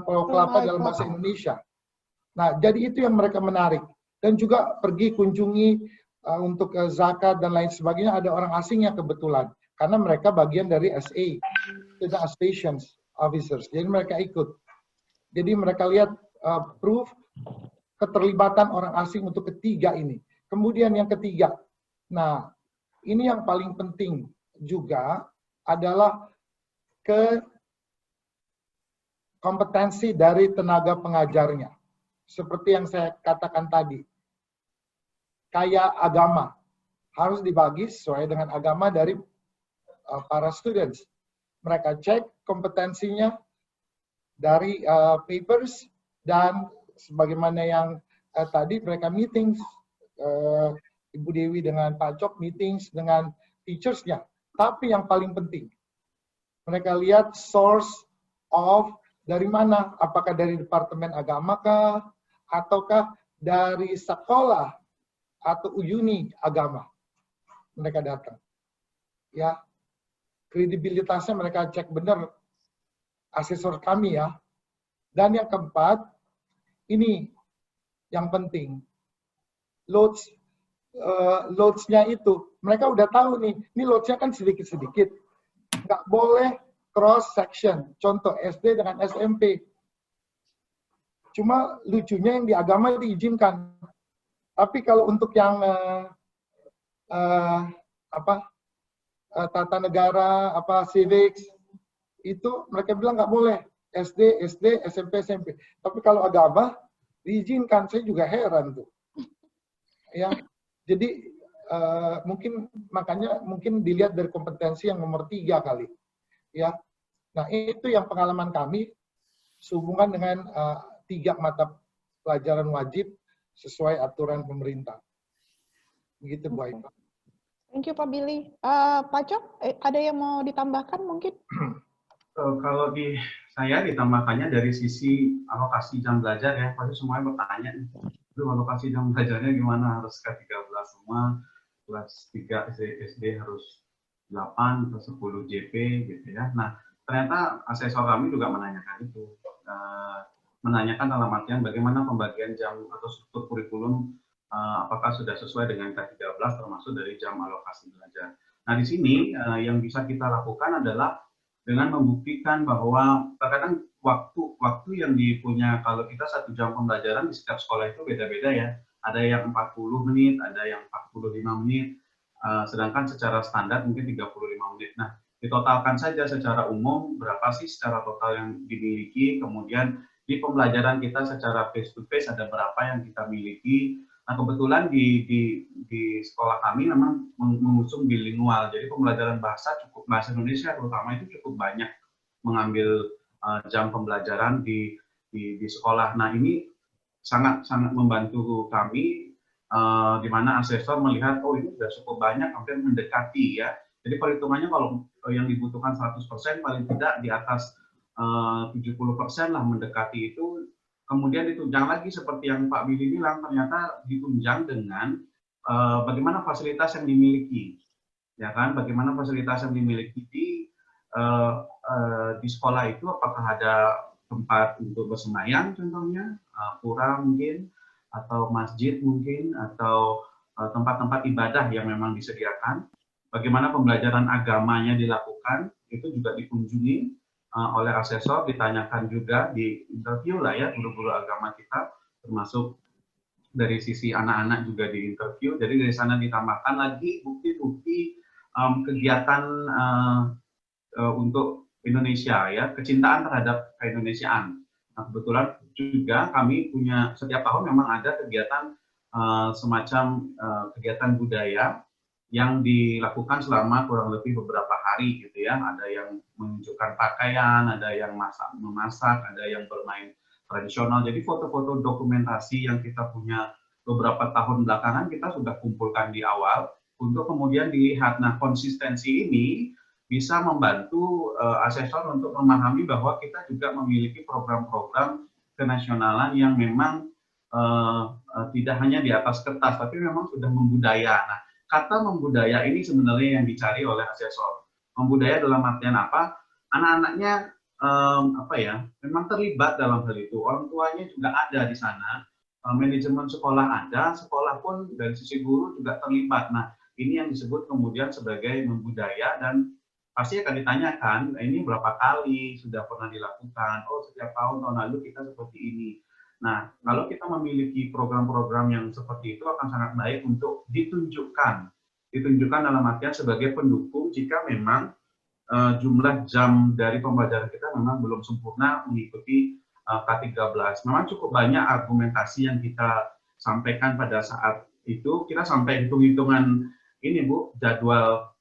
Pulau Kelapa dalam bahasa Indonesia. Nah, jadi itu yang mereka menarik. Dan juga pergi kunjungi untuk zakat dan lain sebagainya ada orang asingnya kebetulan. Karena mereka bagian dari SA, Student Association Officers. Jadi mereka ikut. Jadi mereka lihat proof keterlibatan orang asing untuk ketiga ini. Kemudian yang ketiga, nah ini yang paling penting juga adalah kompetensi dari tenaga pengajarnya. Seperti yang saya katakan tadi, kayak agama harus dibagi sesuai dengan agama dari para students. Mereka cek kompetensinya dari papers dan sebagaimana yang tadi mereka meetings, Ibu Dewi dengan Pak Cok meetings dengan teachers-nya. Tapi yang paling penting, mereka lihat source of dari mana, apakah dari Departemen Agama kah, ataukah dari sekolah atau uni agama. mereka datang. Ya, kredibilitasnya mereka cek benar asesor kami ya. Dan yang keempat, ini yang penting, loads-nya itu, mereka udah tahu nih, ini loads-nya kan sedikit-sedikit, nggak boleh cross section, contoh SD dengan SMP. Cuma lucunya yang di agama diizinkan, tapi kalau untuk yang tata negara, civics, itu mereka bilang nggak boleh. SD, SMP. Tapi kalau agama diizinkan, saya juga heran tuh. Ya, jadi mungkin dilihat dari kompetensi yang nomor 3 kali. Ya, nah itu yang pengalaman kami sehubungan dengan 3 mata pelajaran wajib sesuai aturan pemerintah. Begitu Bu Aifa. Thank you Pak Billy. Pak Cok, ada yang mau ditambahkan mungkin? Kalau di saya ditambahkannya dari sisi alokasi jam belajar ya, pasti semuanya bertanya nih, alokasi jam belajarnya gimana, harus K13 semua, kelas 3 SD harus 8 atau 10 JP gitu ya. Nah, ternyata asesor kami juga menanyakan itu, menanyakan dalam artian bagaimana pembagian jam atau struktur kurikulum, apakah sudah sesuai dengan K13 termasuk dari jam alokasi belajar. Nah, di sini yang bisa kita lakukan adalah dengan membuktikan bahwa terkadang waktu yang dipunya, kalau kita 1 jam pembelajaran di setiap sekolah itu beda-beda ya. Ada yang 40 menit, ada yang 45 menit, sedangkan secara standar mungkin 35 menit. Nah, ditotalkan saja secara umum berapa sih secara total yang dimiliki, kemudian di pembelajaran kita secara face to face ada berapa yang kita miliki. Nah, kebetulan di sekolah kami memang mengusung bilingual, jadi pembelajaran bahasa Indonesia terutama itu cukup banyak mengambil jam pembelajaran di sekolah. Nah, ini sangat membantu kami, di mana asesor melihat, oh ini sudah cukup banyak, hampir mendekati ya. Jadi perhitungannya kalau yang dibutuhkan 100%, paling tidak di atas 70% lah mendekati itu. Kemudian ditunjang lagi seperti yang Pak Billy bilang, ternyata ditunjang dengan bagaimana fasilitas yang dimiliki, ya kan? Bagaimana fasilitas yang dimiliki di sekolah itu, apakah ada tempat untuk bersemayam contohnya, pura mungkin, atau masjid mungkin, atau tempat-tempat ibadah yang memang disediakan. Bagaimana pembelajaran agamanya dilakukan, itu juga dikunjungi oleh asesor, ditanyakan juga di interview lah ya guru-guru agama kita, termasuk dari sisi anak-anak juga di interview. Jadi dari sana ditambahkan lagi bukti-bukti kegiatan untuk Indonesia ya, kecintaan terhadap keindonesiaan. Nah, kebetulan juga kami punya setiap tahun memang ada kegiatan semacam kegiatan budaya yang dilakukan selama kurang lebih beberapa hari gitu ya. Ada yang menunjukkan pakaian, ada yang memasak, ada yang bermain tradisional. Jadi foto-foto dokumentasi yang kita punya beberapa tahun belakangan kita sudah kumpulkan di awal untuk kemudian dilihat. Nah, konsistensi ini bisa membantu asesor untuk memahami bahwa kita juga memiliki program-program kenasionalan yang memang tidak hanya di atas kertas, tapi memang sudah membudaya. Nah, kata membudaya ini sebenarnya yang dicari oleh asesor. Membudaya dalam artian apa? Anak-anaknya memang terlibat dalam hal itu. Orang tuanya juga ada di sana. Manajemen sekolah ada, sekolah pun dari sisi guru juga terlibat. Nah, ini yang disebut kemudian sebagai membudaya, dan pasti akan ditanyakan, ini berapa kali sudah pernah dilakukan? Oh, setiap tahun lalu kita seperti ini. Nah, kalau kita memiliki program-program yang seperti itu akan sangat baik untuk ditunjukkan dalam artian sebagai pendukung jika memang jumlah jam dari pembelajaran kita memang belum sempurna mengikuti K13. Memang cukup banyak argumentasi yang kita sampaikan pada saat itu. Kita sampai hitung-hitungan ini Bu, jadwal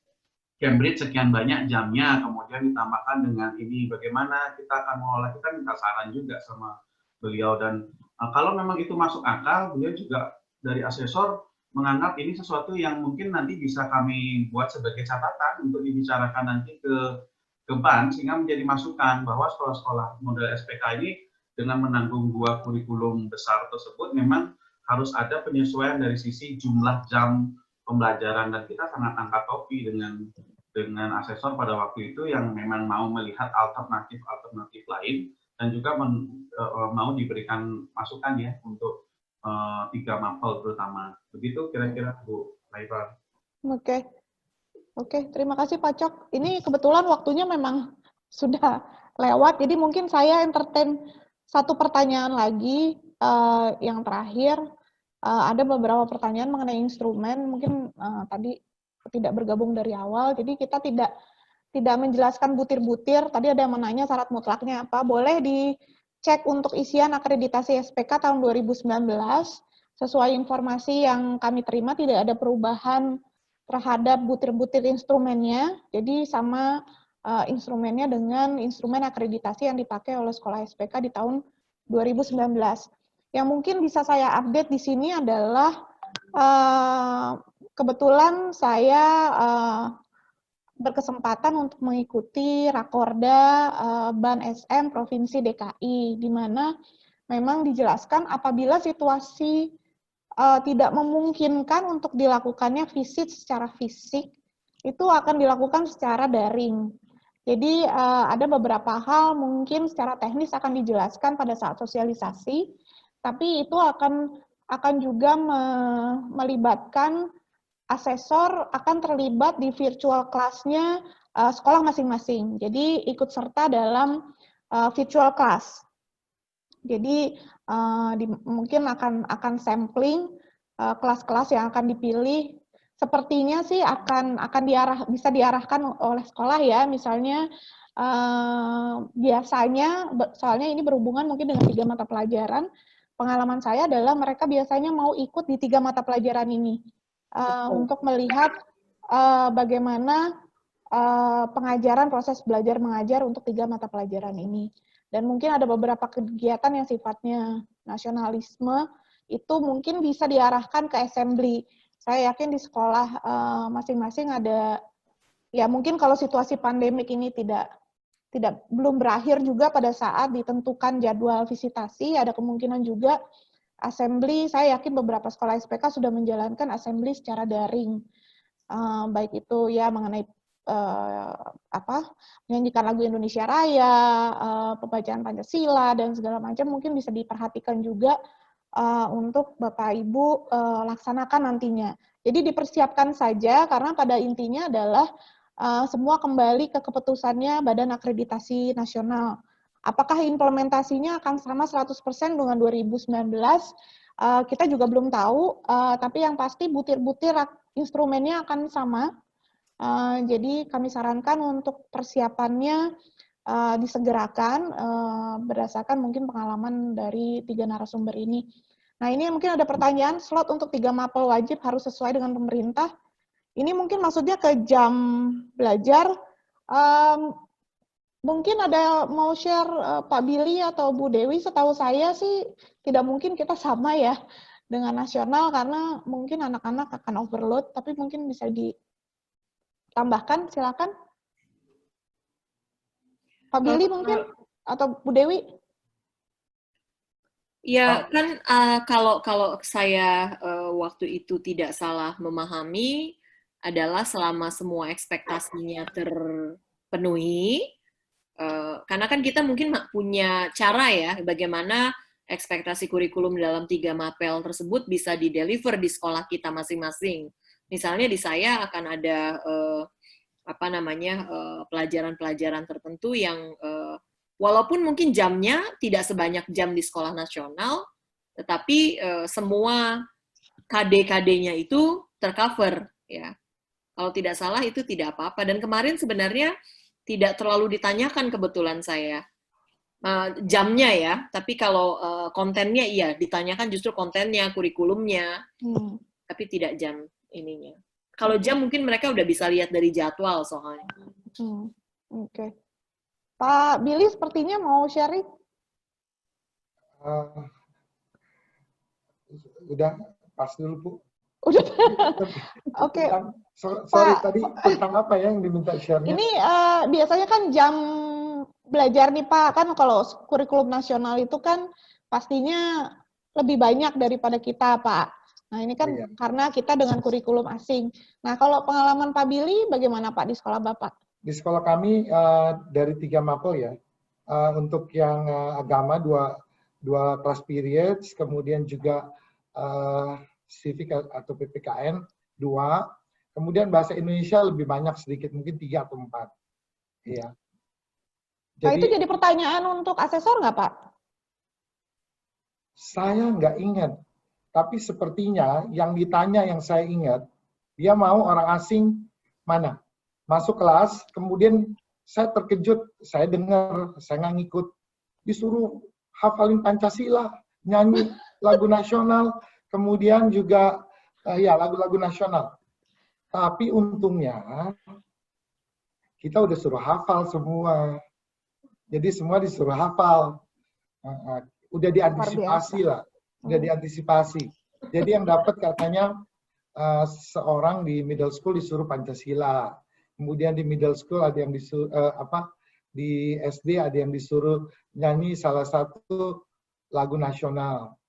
Cambridge sekian banyak jamnya, kemudian ditambahkan dengan ini bagaimana kita akan mengolah. Kita minta saran juga sama beliau, dan kalau memang itu masuk akal, beliau juga dari asesor menganggap ini sesuatu yang mungkin nanti bisa kami buat sebagai catatan untuk dibicarakan nanti ke BAN, sehingga menjadi masukan bahwa sekolah-sekolah model SPK ini dengan menanggung 2 kurikulum besar tersebut memang harus ada penyesuaian dari sisi jumlah jam pembelajaran, dan kita sangat angkat topi dengan asesor pada waktu itu yang memang mau melihat alternatif lain, dan juga mau diberikan masukan ya untuk 3 mapel terutama. Begitu kira-kira Bu Laifa. Oke, terima kasih Pak Cok. Ini kebetulan waktunya memang sudah lewat, jadi mungkin saya entertain satu pertanyaan lagi yang terakhir. Ada beberapa pertanyaan mengenai instrumen, mungkin tadi tidak bergabung dari awal, jadi kita tidak menjelaskan butir-butir. Tadi ada yang menanya syarat mutlaknya apa. Boleh dicek untuk isian akreditasi SPK tahun 2019. Sesuai informasi yang kami terima, tidak ada perubahan terhadap butir-butir instrumennya. Jadi sama instrumennya dengan instrumen akreditasi yang dipakai oleh sekolah SPK di tahun 2019. Yang mungkin bisa saya update di sini adalah kebetulan saya berkesempatan untuk mengikuti Rakorda Ban SM Provinsi DKI, di mana memang dijelaskan apabila situasi tidak memungkinkan untuk dilakukannya visit secara fisik, itu akan dilakukan secara daring. Jadi ada beberapa hal mungkin secara teknis akan dijelaskan pada saat sosialisasi, tapi itu akan juga melibatkan asesor, akan terlibat di virtual class-nya sekolah masing-masing. Jadi ikut serta dalam virtual class. Jadi mungkin akan sampling kelas-kelas yang akan dipilih. Sepertinya sih akan bisa diarahkan oleh sekolah ya. Misalnya biasanya, soalnya ini berhubungan mungkin dengan 3 mata pelajaran. Pengalaman saya adalah mereka biasanya mau ikut di 3 mata pelajaran ini untuk melihat bagaimana pengajaran, proses belajar mengajar untuk 3 mata pelajaran ini. Dan mungkin ada beberapa kegiatan yang sifatnya nasionalisme, itu mungkin bisa diarahkan ke assembly. Saya yakin di sekolah masing-masing ada, ya mungkin kalau situasi pandemik ini belum berakhir juga pada saat ditentukan jadwal visitasi, ada kemungkinan juga assembly. Saya yakin beberapa sekolah SPK sudah menjalankan assembly secara daring, baik itu ya mengenai menyanyikan lagu Indonesia Raya, pembacaan Pancasila dan segala macam, mungkin bisa diperhatikan juga untuk Bapak Ibu laksanakan nantinya. Jadi dipersiapkan saja, karena pada intinya adalah semua kembali ke keputusannya Badan Akreditasi Nasional. Apakah implementasinya akan sama 100% dengan 2019? Kita juga belum tahu, tapi yang pasti butir-butir instrumennya akan sama. Jadi kami sarankan untuk persiapannya disegerakan berdasarkan mungkin pengalaman dari 3 narasumber ini. Nah, ini mungkin ada pertanyaan, slot untuk 3 mapel wajib harus sesuai dengan pemerintah. Ini mungkin maksudnya ke jam belajar. Mungkin ada mau share Pak Billy atau Bu Dewi, setahu saya sih tidak mungkin kita sama ya dengan nasional, karena mungkin anak-anak akan overload, tapi mungkin bisa ditambahkan, silakan. Pak Billy mungkin, atau Bu Dewi? Ya, kan kalau saya waktu itu tidak salah memahami, adalah selama semua ekspektasinya terpenuhi, karena kan kita mungkin punya cara ya, bagaimana ekspektasi kurikulum dalam 3 mapel tersebut bisa dideliver di sekolah kita masing-masing. Misalnya di saya akan ada pelajaran-pelajaran tertentu yang walaupun mungkin jamnya tidak sebanyak jam di sekolah nasional, tetapi semua KD-KD-nya itu tercover ya. Kalau tidak salah itu tidak apa-apa. Dan kemarin sebenarnya tidak terlalu ditanyakan kebetulan saya jamnya ya, tapi kalau kontennya iya ditanyakan, justru kontennya, kurikulumnya, tapi tidak jam ininya. Kalau jam mungkin mereka udah bisa lihat dari jadwal soalnya. Oke. Pak Billy sepertinya mau sharing? Udah pas dulu, Bu. Udah. Oke. Sorry, tadi tentang apa ya yang diminta share-nya? Ini biasanya kan jam belajar nih Pak, kan kalau kurikulum nasional itu kan pastinya lebih banyak daripada kita Pak. Nah, ini kan Iya. karena kita dengan kurikulum asing. Nah, kalau pengalaman Pak Billy, bagaimana Pak di sekolah Bapak? Di sekolah kami dari 3 mapel ya. Untuk yang agama dua kelas periods, kemudian juga civic atau PPKN 2, kemudian bahasa Indonesia lebih banyak sedikit, mungkin 3 atau 4. Iya. Nah, itu Jadi jadi pertanyaan untuk asesor nggak, Pak? saya nggak ingat, tapi sepertinya yang ditanya yang saya ingat, dia mau orang asing mana? Masuk kelas, kemudian saya terkejut, saya dengar, saya nggak ngikut, disuruh hafalin Pancasila, nyanyi lagu nasional, kemudian juga ya lagu-lagu nasional. Tapi untungnya kita udah suruh hafal semua, jadi semua disuruh hafal. Udah diantisipasi lah, udah diantisipasi. Jadi yang dapat katanya seorang di middle school disuruh Pancasila, kemudian di middle school ada yang disuruh di SD ada yang disuruh nyanyi salah satu lagu nasional.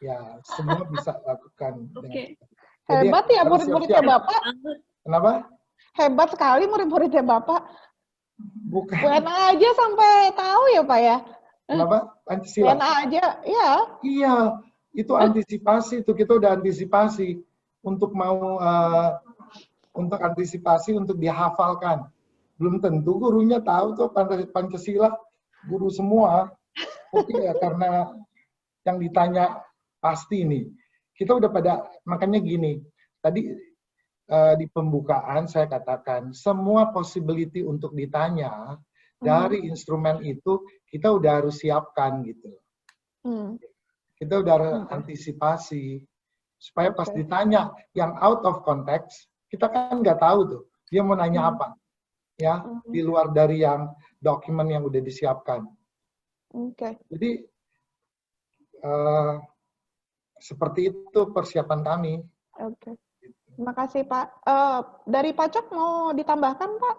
Ya, semua bisa lakukan. Oke. Jadi Hebat ya harus murid-muridnya siap-siap. Bapak. Kenapa? Hebat sekali murid-muridnya Bapak. Bukan. WNA aja sampai tahu ya, Pak ya? Kenapa? Pancasila. WNA aja, ya. Iya, itu antisipasi, itu kita udah antisipasi untuk mau untuk antisipasi untuk dihafalkan. Belum tentu gurunya tahu tuh Pancasila, guru semua. Oke ya, karena yang ditanya pasti nih. Kita udah pada, makanya gini, tadi di pembukaan saya katakan, semua possibility untuk ditanya dari instrumen itu kita udah harus siapkan gitu. Kita udah harus antisipasi supaya pas ditanya yang out of context, kita kan nggak tahu tuh dia mau nanya apa, ya di luar dari yang dokumen yang udah disiapkan. Jadi seperti itu persiapan kami. Oke. Terima kasih Pak. Dari Pak Cok mau ditambahkan Pak?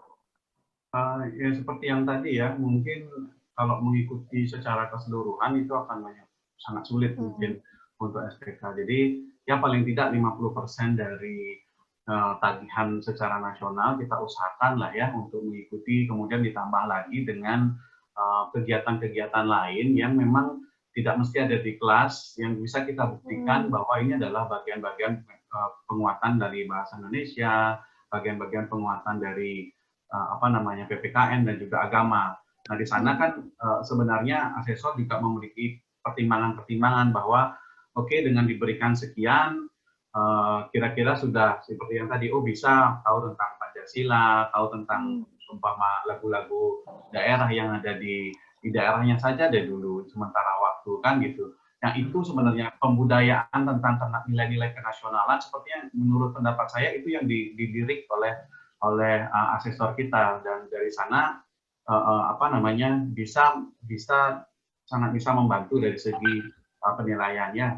Ya seperti yang tadi ya, mungkin kalau mengikuti secara keseluruhan itu akan sangat sulit mungkin untuk SPK. Jadi ya paling tidak 50% dari tagihan secara nasional kita usahakan lah ya untuk mengikuti, kemudian ditambah lagi dengan kegiatan-kegiatan lain yang memang tidak mesti ada di kelas, yang bisa kita buktikan bahwa ini adalah bagian-bagian penguatan dari bahasa Indonesia, bagian-bagian penguatan dari PPKN dan juga agama. Nah di sana kan sebenarnya asesor juga memiliki pertimbangan-pertimbangan bahwa oke, dengan diberikan sekian kira-kira sudah seperti yang tadi, bisa tahu tentang Pancasila, tahu tentang umpama lagu-lagu daerah yang ada di daerahnya saja deh dulu sementara waktu kan gitu. Yang itu sebenarnya pembudayaan tentang nilai-nilai kenasionalan sepertinya menurut pendapat saya itu yang didirik oleh asesor kita, dan dari sana sangat bisa membantu dari segi penilaiannya.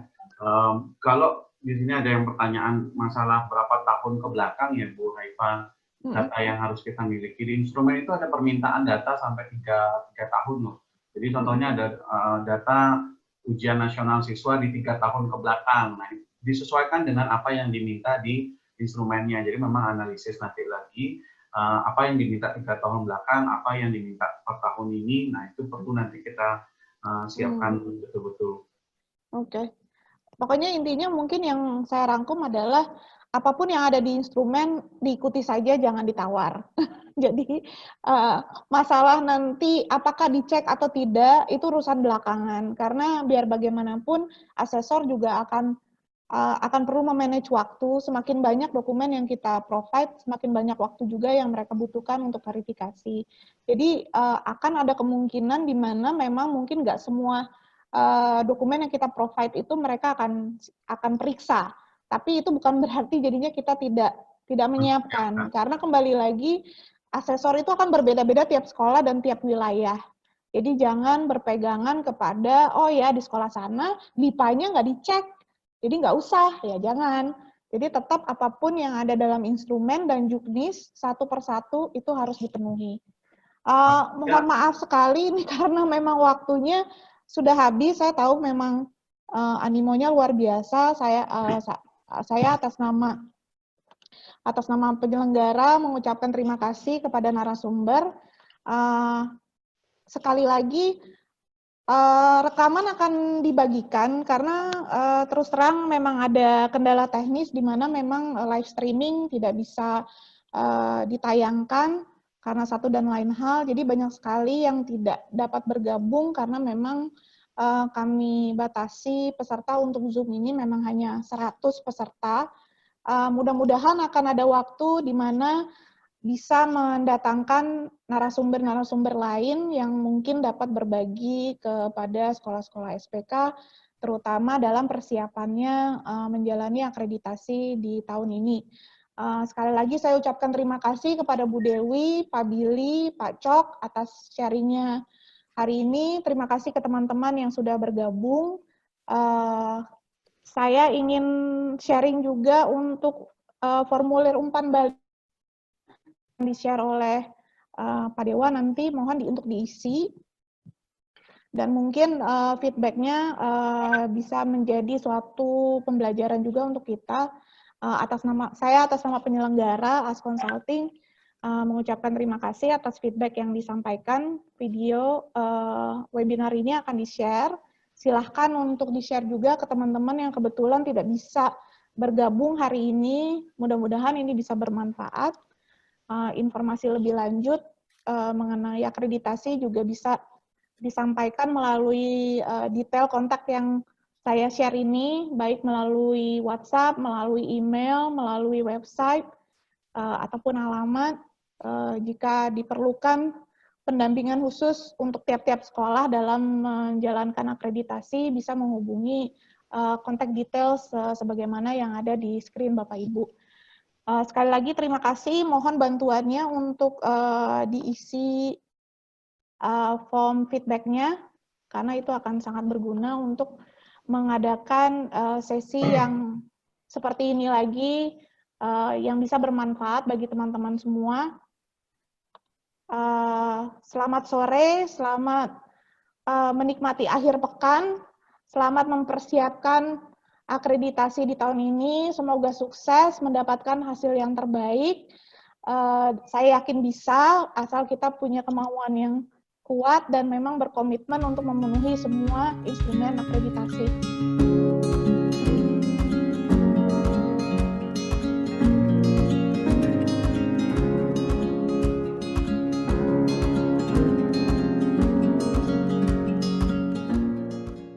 Kalau di sini ada yang pertanyaan masalah berapa tahun ke belakang ya Bu Haifa, data yang harus kita miliki di instrumen itu ada permintaan data sampai 3 tahun loh. Jadi contohnya ada data ujian nasional siswa di 3 tahun ke belakang. Nah, disesuaikan dengan apa yang diminta di instrumennya. Jadi memang analisis nanti lagi apa yang diminta 3 tahun belakang, apa yang diminta per tahun ini. Nah itu perlu nanti kita siapkan betul-betul. Oke. Pokoknya intinya mungkin yang saya rangkum adalah apapun yang ada di instrumen diikuti saja, jangan ditawar. Jadi masalah nanti apakah dicek atau tidak itu urusan belakangan. Karena biar bagaimanapun asesor juga akan perlu memanage waktu. Semakin banyak dokumen yang kita provide, semakin banyak waktu juga yang mereka butuhkan untuk verifikasi. Jadi akan ada kemungkinan di mana memang mungkin nggak semua dokumen yang kita provide itu mereka akan periksa. Tapi itu bukan berarti jadinya kita tidak menyiapkan. Karena kembali lagi asesor itu akan berbeda-beda tiap sekolah dan tiap wilayah. Jadi jangan berpegangan kepada oh ya di sekolah sana BIPA-nya nggak dicek. Jadi nggak usah, ya jangan. Jadi tetap apapun yang ada dalam instrumen dan juknis, satu persatu itu harus dipenuhi. Mohon maaf sekali ini karena memang waktunya sudah habis. Saya tahu memang animonya luar biasa. Saya atas nama penyelenggara mengucapkan terima kasih kepada narasumber. Sekali lagi, rekaman akan dibagikan karena terus terang memang ada kendala teknis di mana memang live streaming tidak bisa ditayangkan karena satu dan lain hal. Jadi banyak sekali yang tidak dapat bergabung karena memang kami batasi peserta untuk Zoom ini memang hanya 100 peserta. Mudah-mudahan akan ada waktu di mana bisa mendatangkan narasumber-narasumber lain yang mungkin dapat berbagi kepada sekolah-sekolah SPK, terutama dalam persiapannya menjalani akreditasi di tahun ini. Sekali lagi saya ucapkan terima kasih kepada Bu Dewi, Pak Billy, Pak Cok atas sharing-nya hari ini. Terima kasih ke teman-teman yang sudah bergabung. Saya ingin sharing juga untuk formulir umpan balik yang di-share oleh Pak Dewa nanti, mohon untuk diisi. Dan mungkin feedback-nya bisa menjadi suatu pembelajaran juga untuk kita. Saya atas nama penyelenggara AS Consulting mengucapkan terima kasih atas feedback yang disampaikan. Video webinar ini akan di-share. Silahkan untuk di-share juga ke teman-teman yang kebetulan tidak bisa bergabung hari ini. Mudah-mudahan ini bisa bermanfaat. Informasi lebih lanjut mengenai akreditasi juga bisa disampaikan melalui detail kontak yang saya share ini, baik melalui WhatsApp, melalui email, melalui website, ataupun alamat. Jika diperlukan pendampingan khusus untuk tiap-tiap sekolah dalam menjalankan akreditasi, bisa menghubungi kontak details sebagaimana yang ada di screen Bapak Ibu. Sekali lagi terima kasih, mohon bantuannya untuk diisi form feedback-nya, karena itu akan sangat berguna untuk mengadakan sesi yang seperti ini lagi, yang bisa bermanfaat bagi teman-teman semua. Selamat sore, selamat menikmati akhir pekan, selamat mempersiapkan akreditasi di tahun ini, semoga sukses mendapatkan hasil yang terbaik. Saya yakin bisa, asal kita punya kemauan yang kuat dan memang berkomitmen untuk memenuhi semua instrumen akreditasi.